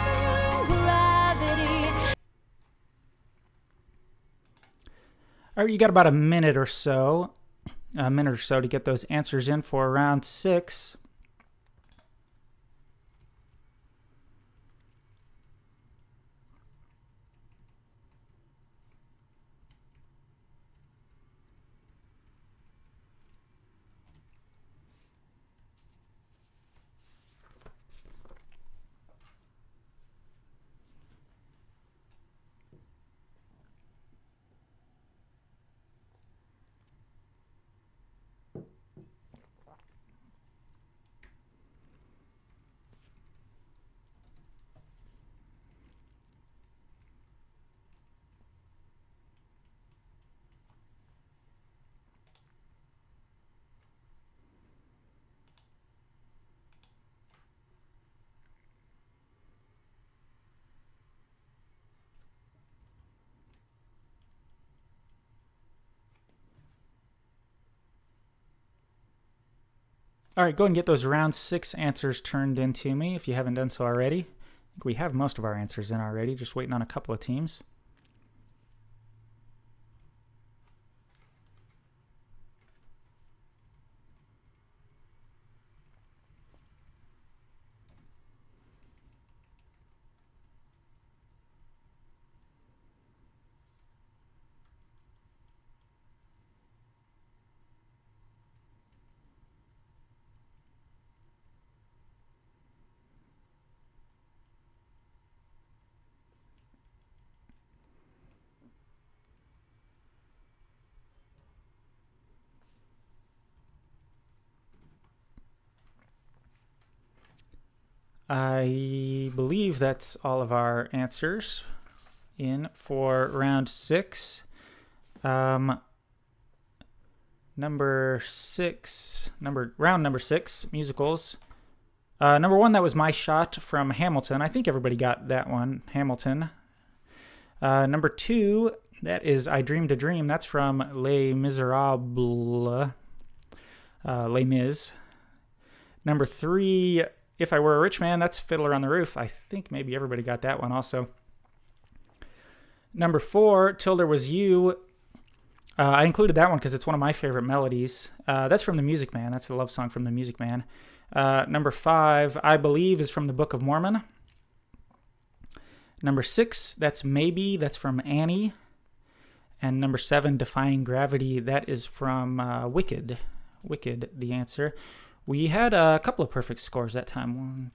gravity. All right, you got about a minute or so to get those answers in for round 6. All right, go ahead and get those round 6 answers turned into me if you haven't done so already. I think we have most of our answers in already, just waiting on a couple of teams. I believe that's all of our answers in for round 6. Round number 6, musicals. Number 1, that was My Shot from Hamilton. I think everybody got that one, Hamilton. Number 2, that is I Dreamed a Dream. That's from Les Miserables, Les Mis. Number 3, If I Were a Rich Man, that's Fiddler on the Roof. I think maybe everybody got that one also. Number 4, Till There Was You. I included that one because it's one of my favorite melodies. That's from The Music Man. That's a love song from The Music Man. Number 5, I Believe, is from the Book of Mormon. Number 6, that's Maybe. That's from Annie. And number 7, Defying Gravity. That is from Wicked. Wicked, the answer. We had a couple of perfect scores that time.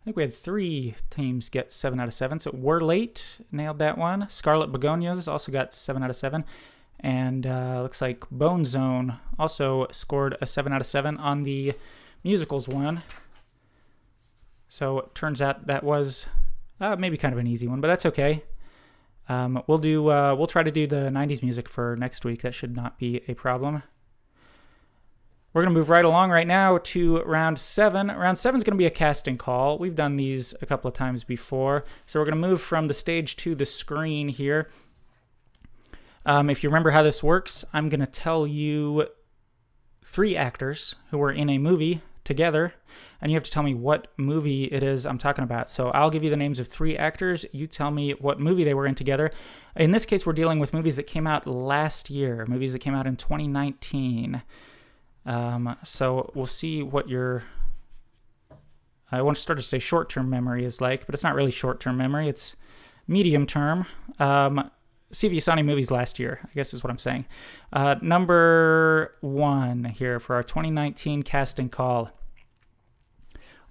I think we had 3 teams get 7 out of 7. So We're Late nailed that one. Scarlet Begonias also got 7 out of 7. And looks like Bone Zone also scored a 7 out of 7 on the musicals one. So it turns out that was maybe kind of an easy one, but that's okay. We'll try to do the 90s music for next week. That should not be a problem. We're going to move right along right now to round 7. Round 7 is going to be a casting call. We've done these a couple of times before. So we're going to move from the stage to the screen here. If you remember how this works, I'm going to tell you 3 actors who were in a movie together, and you have to tell me what movie it is I'm talking about. So I'll give you the names of 3 actors. You tell me what movie they were in together. In this case, we're dealing with movies that came out last year, movies that came out in 2019. So we'll see what I want to start to say short-term memory is like, but it's not really short-term memory. It's medium-term. See if you saw any movies last year, I guess is what I'm saying. Number 1 here for our 2019 casting call.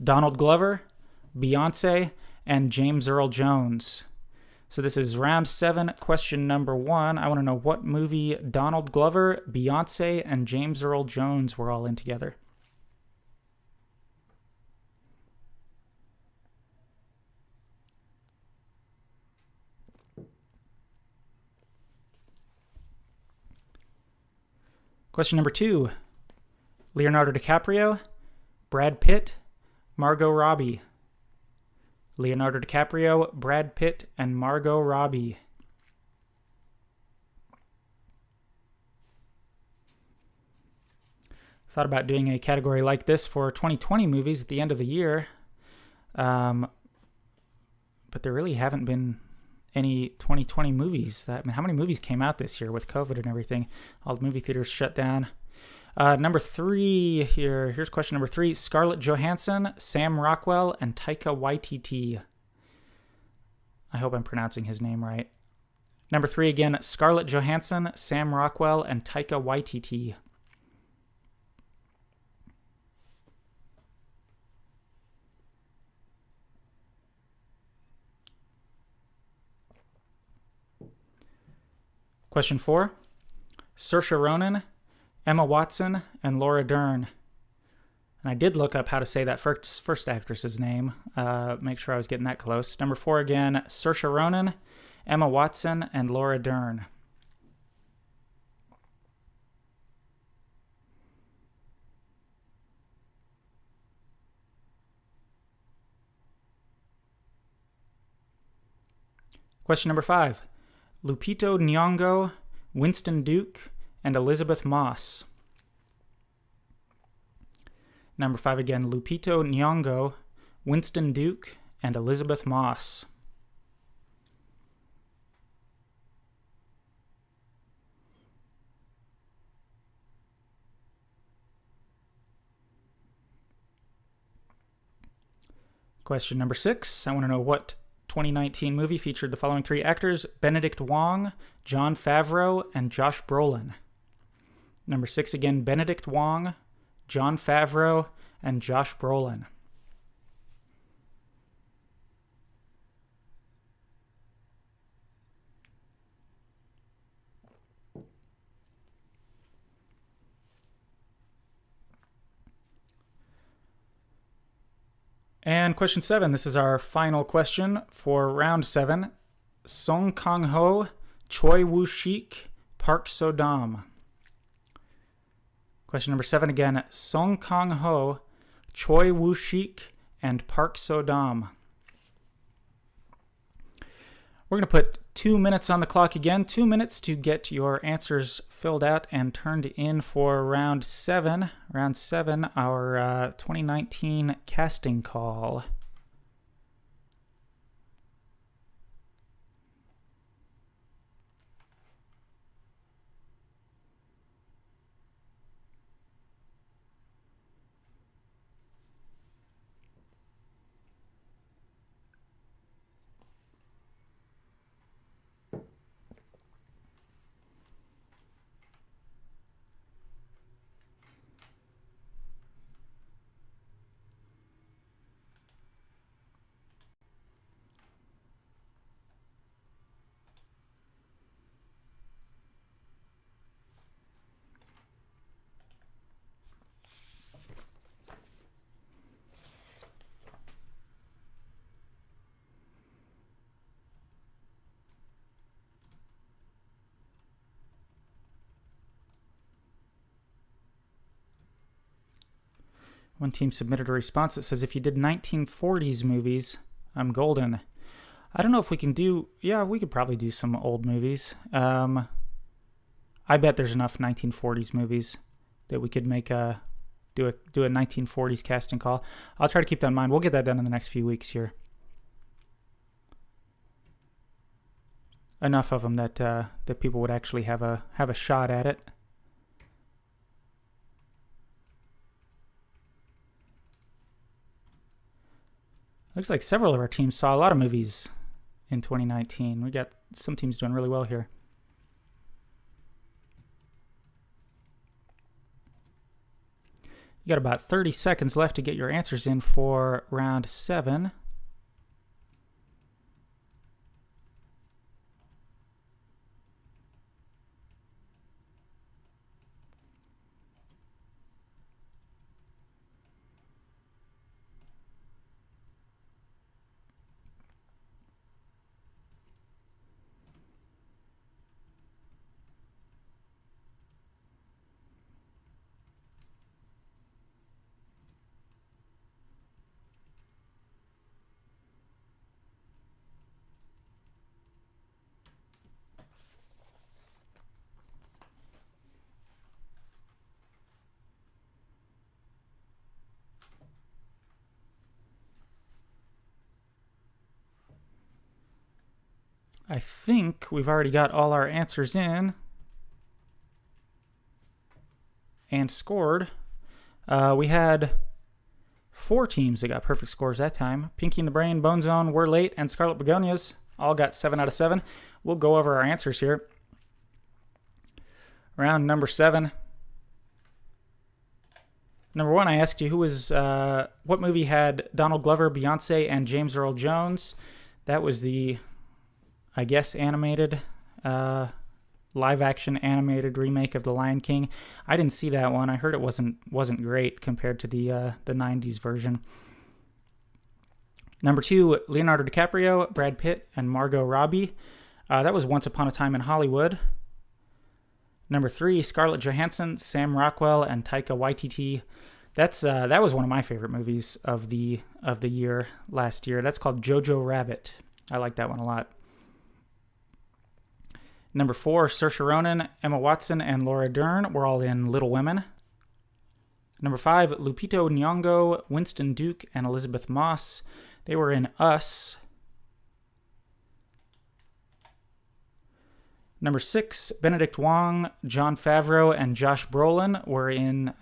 Donald Glover, Beyonce, and James Earl Jones. So this is round 7, question number 1. I want to know what movie Donald Glover, Beyonce, and James Earl Jones were all in together. Question number 2. Leonardo DiCaprio, Brad Pitt, Margot Robbie. Leonardo DiCaprio, Brad Pitt, and Margot Robbie. Thought about doing a category like this for 2020 movies at the end of the year. But there really haven't been any 2020 movies. I mean, how many movies came out this year with COVID and everything? All the movie theaters shut down. Number 3 here. Here's question number 3. Scarlett Johansson, Sam Rockwell, and Taika Waititi. I hope I'm pronouncing his name right. Number 3 again. Scarlett Johansson, Sam Rockwell, and Taika Waititi. Question 4. Saoirse Ronan, Emma Watson, and Laura Dern. And I did look up how to say that first actress's name. Make sure I was getting that close. Number 4 again, Saoirse Ronan, Emma Watson, and Laura Dern. Question number 5. Lupito Nyong'o, Winston Duke, and Elizabeth Moss. Number 5 again, Lupito Nyong'o, Winston Duke, and Elizabeth Moss. Question number 6. I want to know what 2019 movie featured the following 3 actors: Benedict Wong, Jon Favreau, and Josh Brolin. Number 6 again, Benedict Wong, Jon Favreau, and Josh Brolin. And question 7, this is our final question for round 7. Song Kang-ho, Choi Woo-shik, Park So-dam. Question number 7 again, Song Kang-ho, Choi Woo-shik, and Park So-dam. We're going to put 2 minutes on the clock again, 2 minutes to get your answers filled out and turned in for round 7. Round 7, our 2019 casting call. One team submitted a response that says, if you did 1940s movies, I'm golden. I don't know if we can do... Yeah, we could probably do some old movies. I bet there's enough 1940s movies that we could make do a 1940s casting call. I'll try to keep that in mind. We'll get that done in the next few weeks here. Enough of them that that people would actually have a shot at it. Looks like several of our teams saw a lot of movies in 2019. We got some teams doing really well here. You got about 30 seconds left to get your answers in for round 7. I think we've already got all our answers in and scored. We had 4 teams that got perfect scores that time. Pinky and the Brain, Bone Zone, We're Late, and Scarlet Begonias all got 7 out of 7. We'll go over our answers here. Round number 7. Number 1, I asked you what movie had Donald Glover, Beyonce, and James Earl Jones. That was the, I guess, animated, live-action animated remake of The Lion King. I didn't see that one. I heard it wasn't great compared to the 90s version. Number 2, Leonardo DiCaprio, Brad Pitt, and Margot Robbie. That was Once Upon a Time in Hollywood. Number 3, Scarlett Johansson, Sam Rockwell, and Taika Waititi. That was one of my favorite movies of the year last year. That's called Jojo Rabbit. I like that one a lot. Number 4, Saoirse Ronan, Emma Watson, and Laura Dern were all in Little Women. Number 5, Lupito Nyong'o, Winston Duke, and Elizabeth Moss. They were in Us. Number 6, Benedict Wong, Jon Favreau, and Josh Brolin were in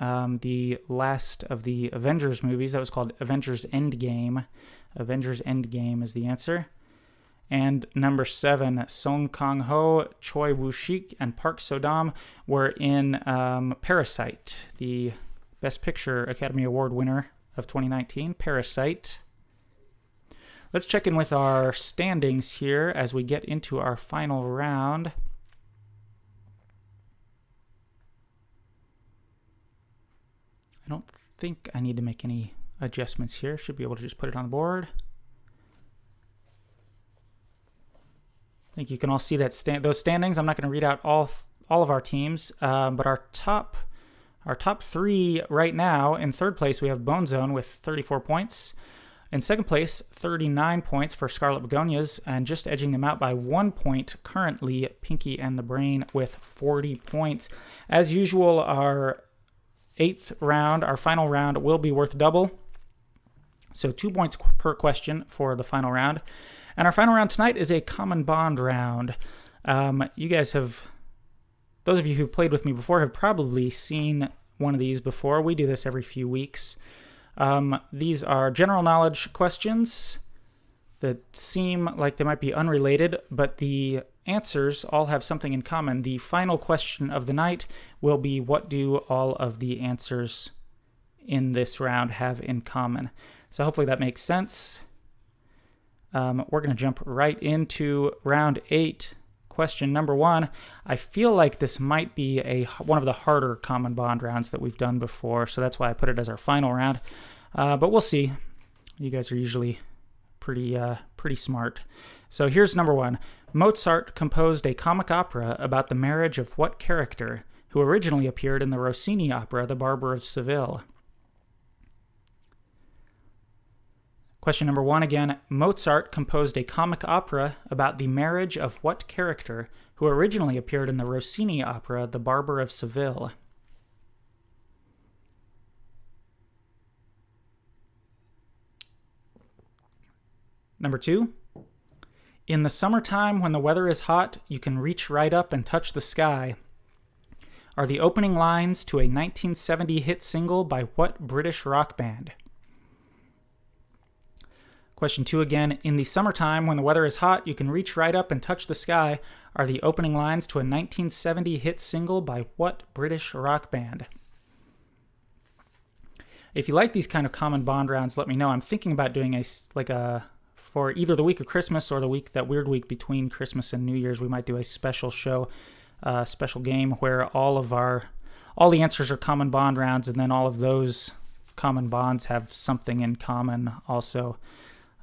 the last of the Avengers movies. That was called Avengers Endgame. Avengers Endgame is the answer. And number 7, Song Kang-ho, Choi Woo-shik, and Park So-dam were in Parasite, the Best Picture Academy Award winner of 2019, Parasite. Let's check in with our standings here as we get into our final round. I don't think I need to make any adjustments here. Should be able to just put it on the board. I think you can all see that those standings. I'm not going to read out all of our teams, but our top 3 right now, in third place, we have Bone Zone with 34 points. In second place, 39 points for Scarlet Begonias, and just edging them out by 1 point currently, Pinky and the Brain with 40 points. As usual, our 8th round, our final round, will be worth double. So 2 points per question for the final round. And our final round tonight is a common bond round. You guys have, those of you who've played with me before have probably seen one of these before. We do this every few weeks. These are general knowledge questions that seem like they might be unrelated, but the answers all have something in common. The final question of the night will be, what do all of the answers in this round have in common? So hopefully that makes sense. We're going to jump right into round 8. Question number 1. I feel like this might be one of the harder common bond rounds that we've done before, so that's why I put it as our final round. But we'll see. You guys are usually pretty smart. So here's number 1. Mozart composed a comic opera about the marriage of what character who originally appeared in the Rossini opera The Barber of Seville? Question number 1 again. Mozart composed a comic opera about the marriage of what character who originally appeared in the Rossini opera The Barber of Seville? Number 2. In the summertime when the weather is hot, you can reach right up and touch the sky are the opening lines to a 1970 hit single by what British rock band? Question 2 again. In the summertime when the weather is hot, you can reach right up and touch the sky are the opening lines to a 1970 hit single by what British rock band? If you like these kind of common bond rounds, let me know. I'm thinking about doing for either the week of Christmas or that weird week between Christmas and New Year's, we might do a special show, special game where all the answers are common bond rounds, and then all of those common bonds have something in common also.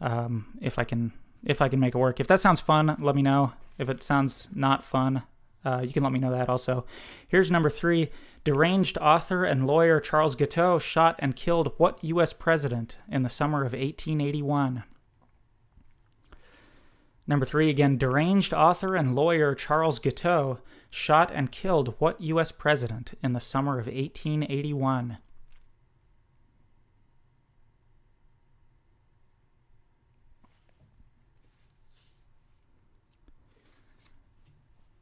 If I can make it work. If that sounds fun, let me know. If it sounds not fun, you can let me know that also. Here's number 3. Deranged author and lawyer Charles Guiteau shot and killed what U.S. president in the summer of 1881? Number 3 again. Deranged author and lawyer Charles Guiteau shot and killed what U.S. president in the summer of 1881?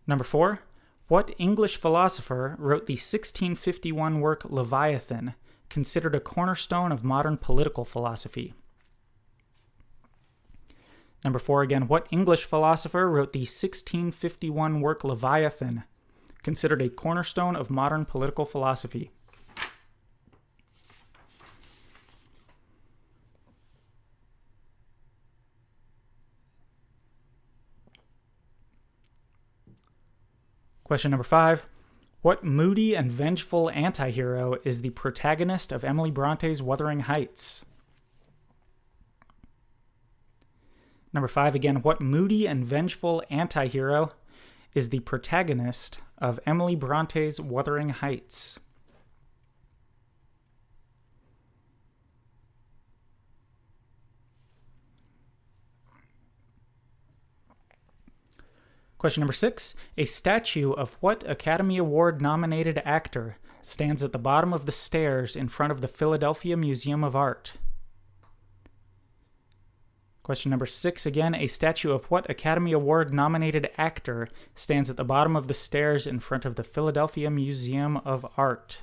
Number 4. What English philosopher wrote the 1651 work Leviathan, considered a cornerstone of modern political philosophy? Number 4 again. What English philosopher wrote the 1651 work Leviathan, considered a cornerstone of modern political philosophy? Question number 5. What moody and vengeful antihero is the protagonist of Emily Bronte's Wuthering Heights? Number 5 again. What moody and vengeful antihero is the protagonist of Emily Bronte's Wuthering Heights? Question number 6. A statue of what Academy Award-nominated actor stands at the bottom of the stairs in front of the Philadelphia Museum of Art? Question number 6 again. A statue of what Academy Award-nominated actor stands at the bottom of the stairs in front of the Philadelphia Museum of Art?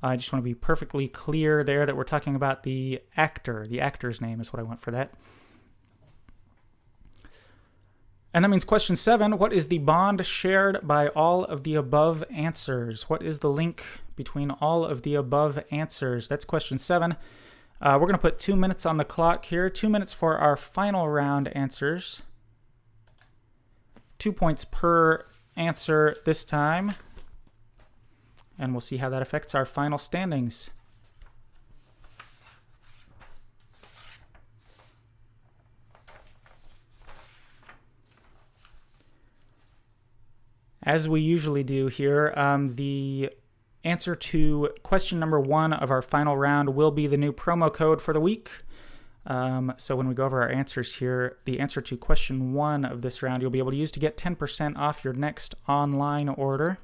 I just want to be perfectly clear there that we're talking about the actor. The actor's name is what I want for that. And that means question 7, what is the bond shared by all of the above answers? What is the link between all of the above answers? That's question 7. We're going to put 2 minutes on the clock here. 2 minutes for our final round answers. 2 points per answer this time. And we'll see how that affects our final standings. As we usually do here, the answer to question number 1 of our final round will be the new promo code for the week. So when we go over our answers here, the answer to question 1 of this round you'll be able to use to get 10% off your next online order.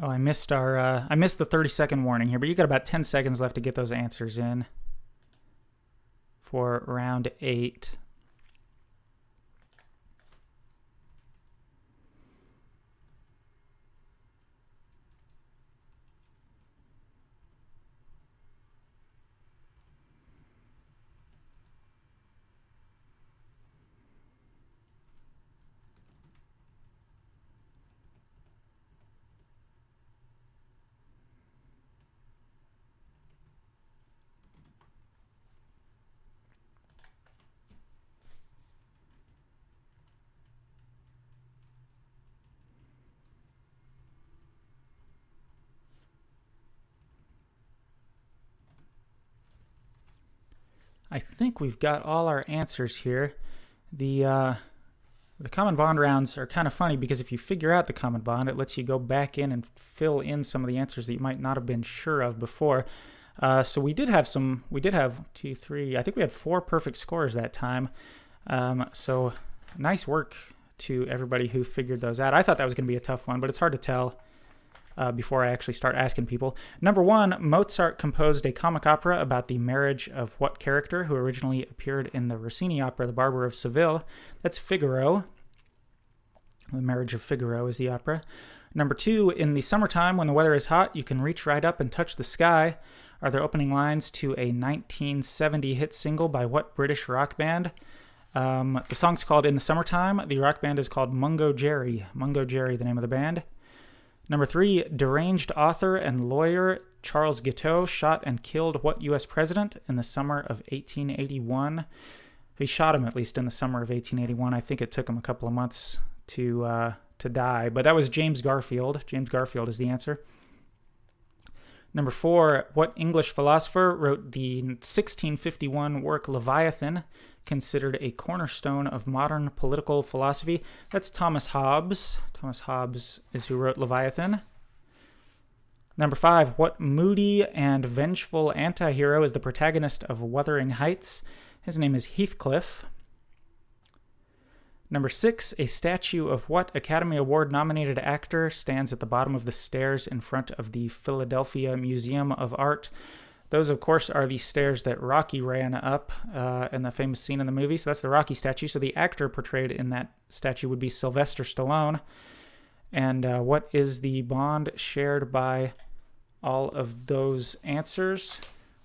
Oh, I missed the 30-second warning here, but you got about 10 seconds left to get those answers in for round 8. I think we've got all our answers here. The common bond rounds are kind of funny because if you figure out the common bond, it lets you go back in and fill in some of the answers that you might not have been sure of before. So we did have 2, 3, I think we had 4 perfect scores that time. So nice work to everybody who figured those out. I thought that was going to be a tough one, but it's hard to tell before I actually start asking people. Number 1, Mozart composed a comic opera about the marriage of what character who originally appeared in the Rossini opera, The Barber of Seville? That's Figaro. The Marriage of Figaro is the opera. Number 2, in the summertime when the weather is hot, you can reach right up and touch the sky are their opening lines to a 1970 hit single by what British rock band? The song's called In the Summertime. The rock band is called Mungo Jerry. Mungo Jerry, the name of the band. Number 3, deranged author and lawyer Charles Guiteau shot and killed what U.S. president in the summer of 1881? He shot him at least in the summer of 1881. I think it took him a couple of months to die, but that was James Garfield. James Garfield is the answer. Number 4, what English philosopher wrote the 1651 work Leviathan, considered a cornerstone of modern political philosophy? That's Thomas Hobbes. Thomas Hobbes is who wrote Leviathan. Number 5, what moody and vengeful anti-hero is the protagonist of Wuthering Heights? His name is Heathcliff. Number 6, a statue of what Academy Award-nominated actor stands at the bottom of the stairs in front of the Philadelphia Museum of Art? Those, of course, are the stairs that Rocky ran up in the famous scene in the movie. So that's the Rocky statue. So the actor portrayed in that statue would be Sylvester Stallone. And what is the bond shared by all of those answers?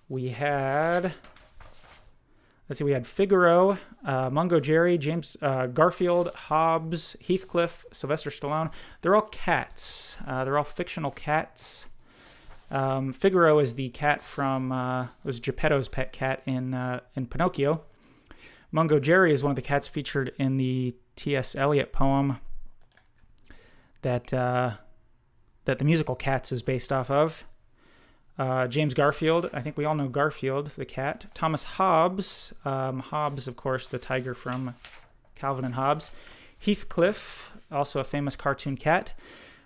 We had Figaro, Mungo Jerry, James Garfield, Hobbes, Heathcliff, Sylvester Stallone. They're all cats. They're all fictional cats. Figaro is the cat from it was Geppetto's pet cat in Pinocchio. Mungo Jerry is one of the cats featured in the T.S. Eliot poem that the musical Cats is based off of. James Garfield, I think we all know Garfield, the cat. Thomas Hobbes, Hobbes, of course, the tiger from Calvin and Hobbes. Heathcliff, also a famous cartoon cat.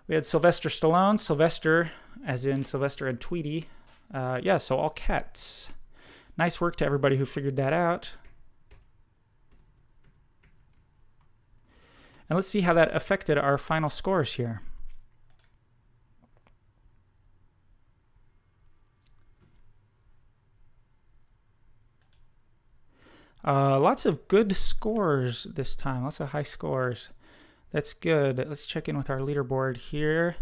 We had Sylvester Stallone, Sylvester, as in Sylvester and Tweety. So all cats. Nice work to everybody who figured that out. And let's see how that affected our final scores here. Lots of good scores this time. Lots of high scores. That's good. Let's check in with our leaderboard here.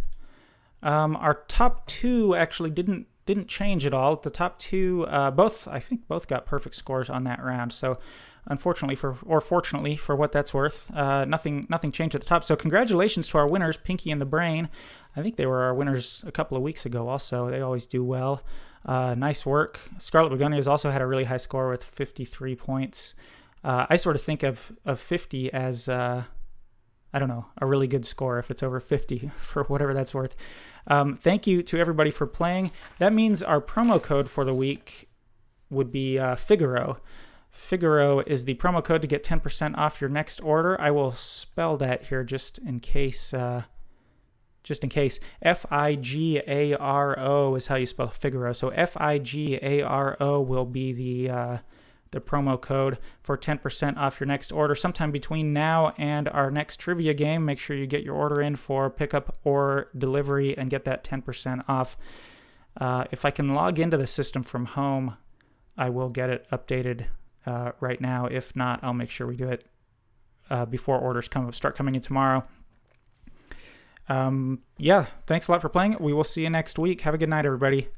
Our top 2 actually didn't change at all. The top 2, I think both got perfect scores on that round. So, unfortunately fortunately for what that's worth, nothing changed at the top. So, congratulations to our winners, Pinky and the Brain. I think they were our winners a couple of weeks ago. Also, they always do well. Nice work. Scarlet Begonias also had a really high score with 53 points. I sort of think of 50 as I don't know, a really good score if it's over 50 for whatever that's worth. Thank you to everybody for playing. That means our promo code for the week would be Figaro. Figaro is the promo code to get 10% off your next order. I will spell that here just in case. Figaro is how you spell Figaro. So Figaro will be the promo code for 10% off your next order sometime between now and our next trivia game. Make sure you get your order in for pickup or delivery and get that 10% off. If I can log into the system from home, I will get it updated right now. If not, I'll make sure we do it before orders start coming in tomorrow. Thanks a lot for playing. We will see you next week. Have a good night, everybody.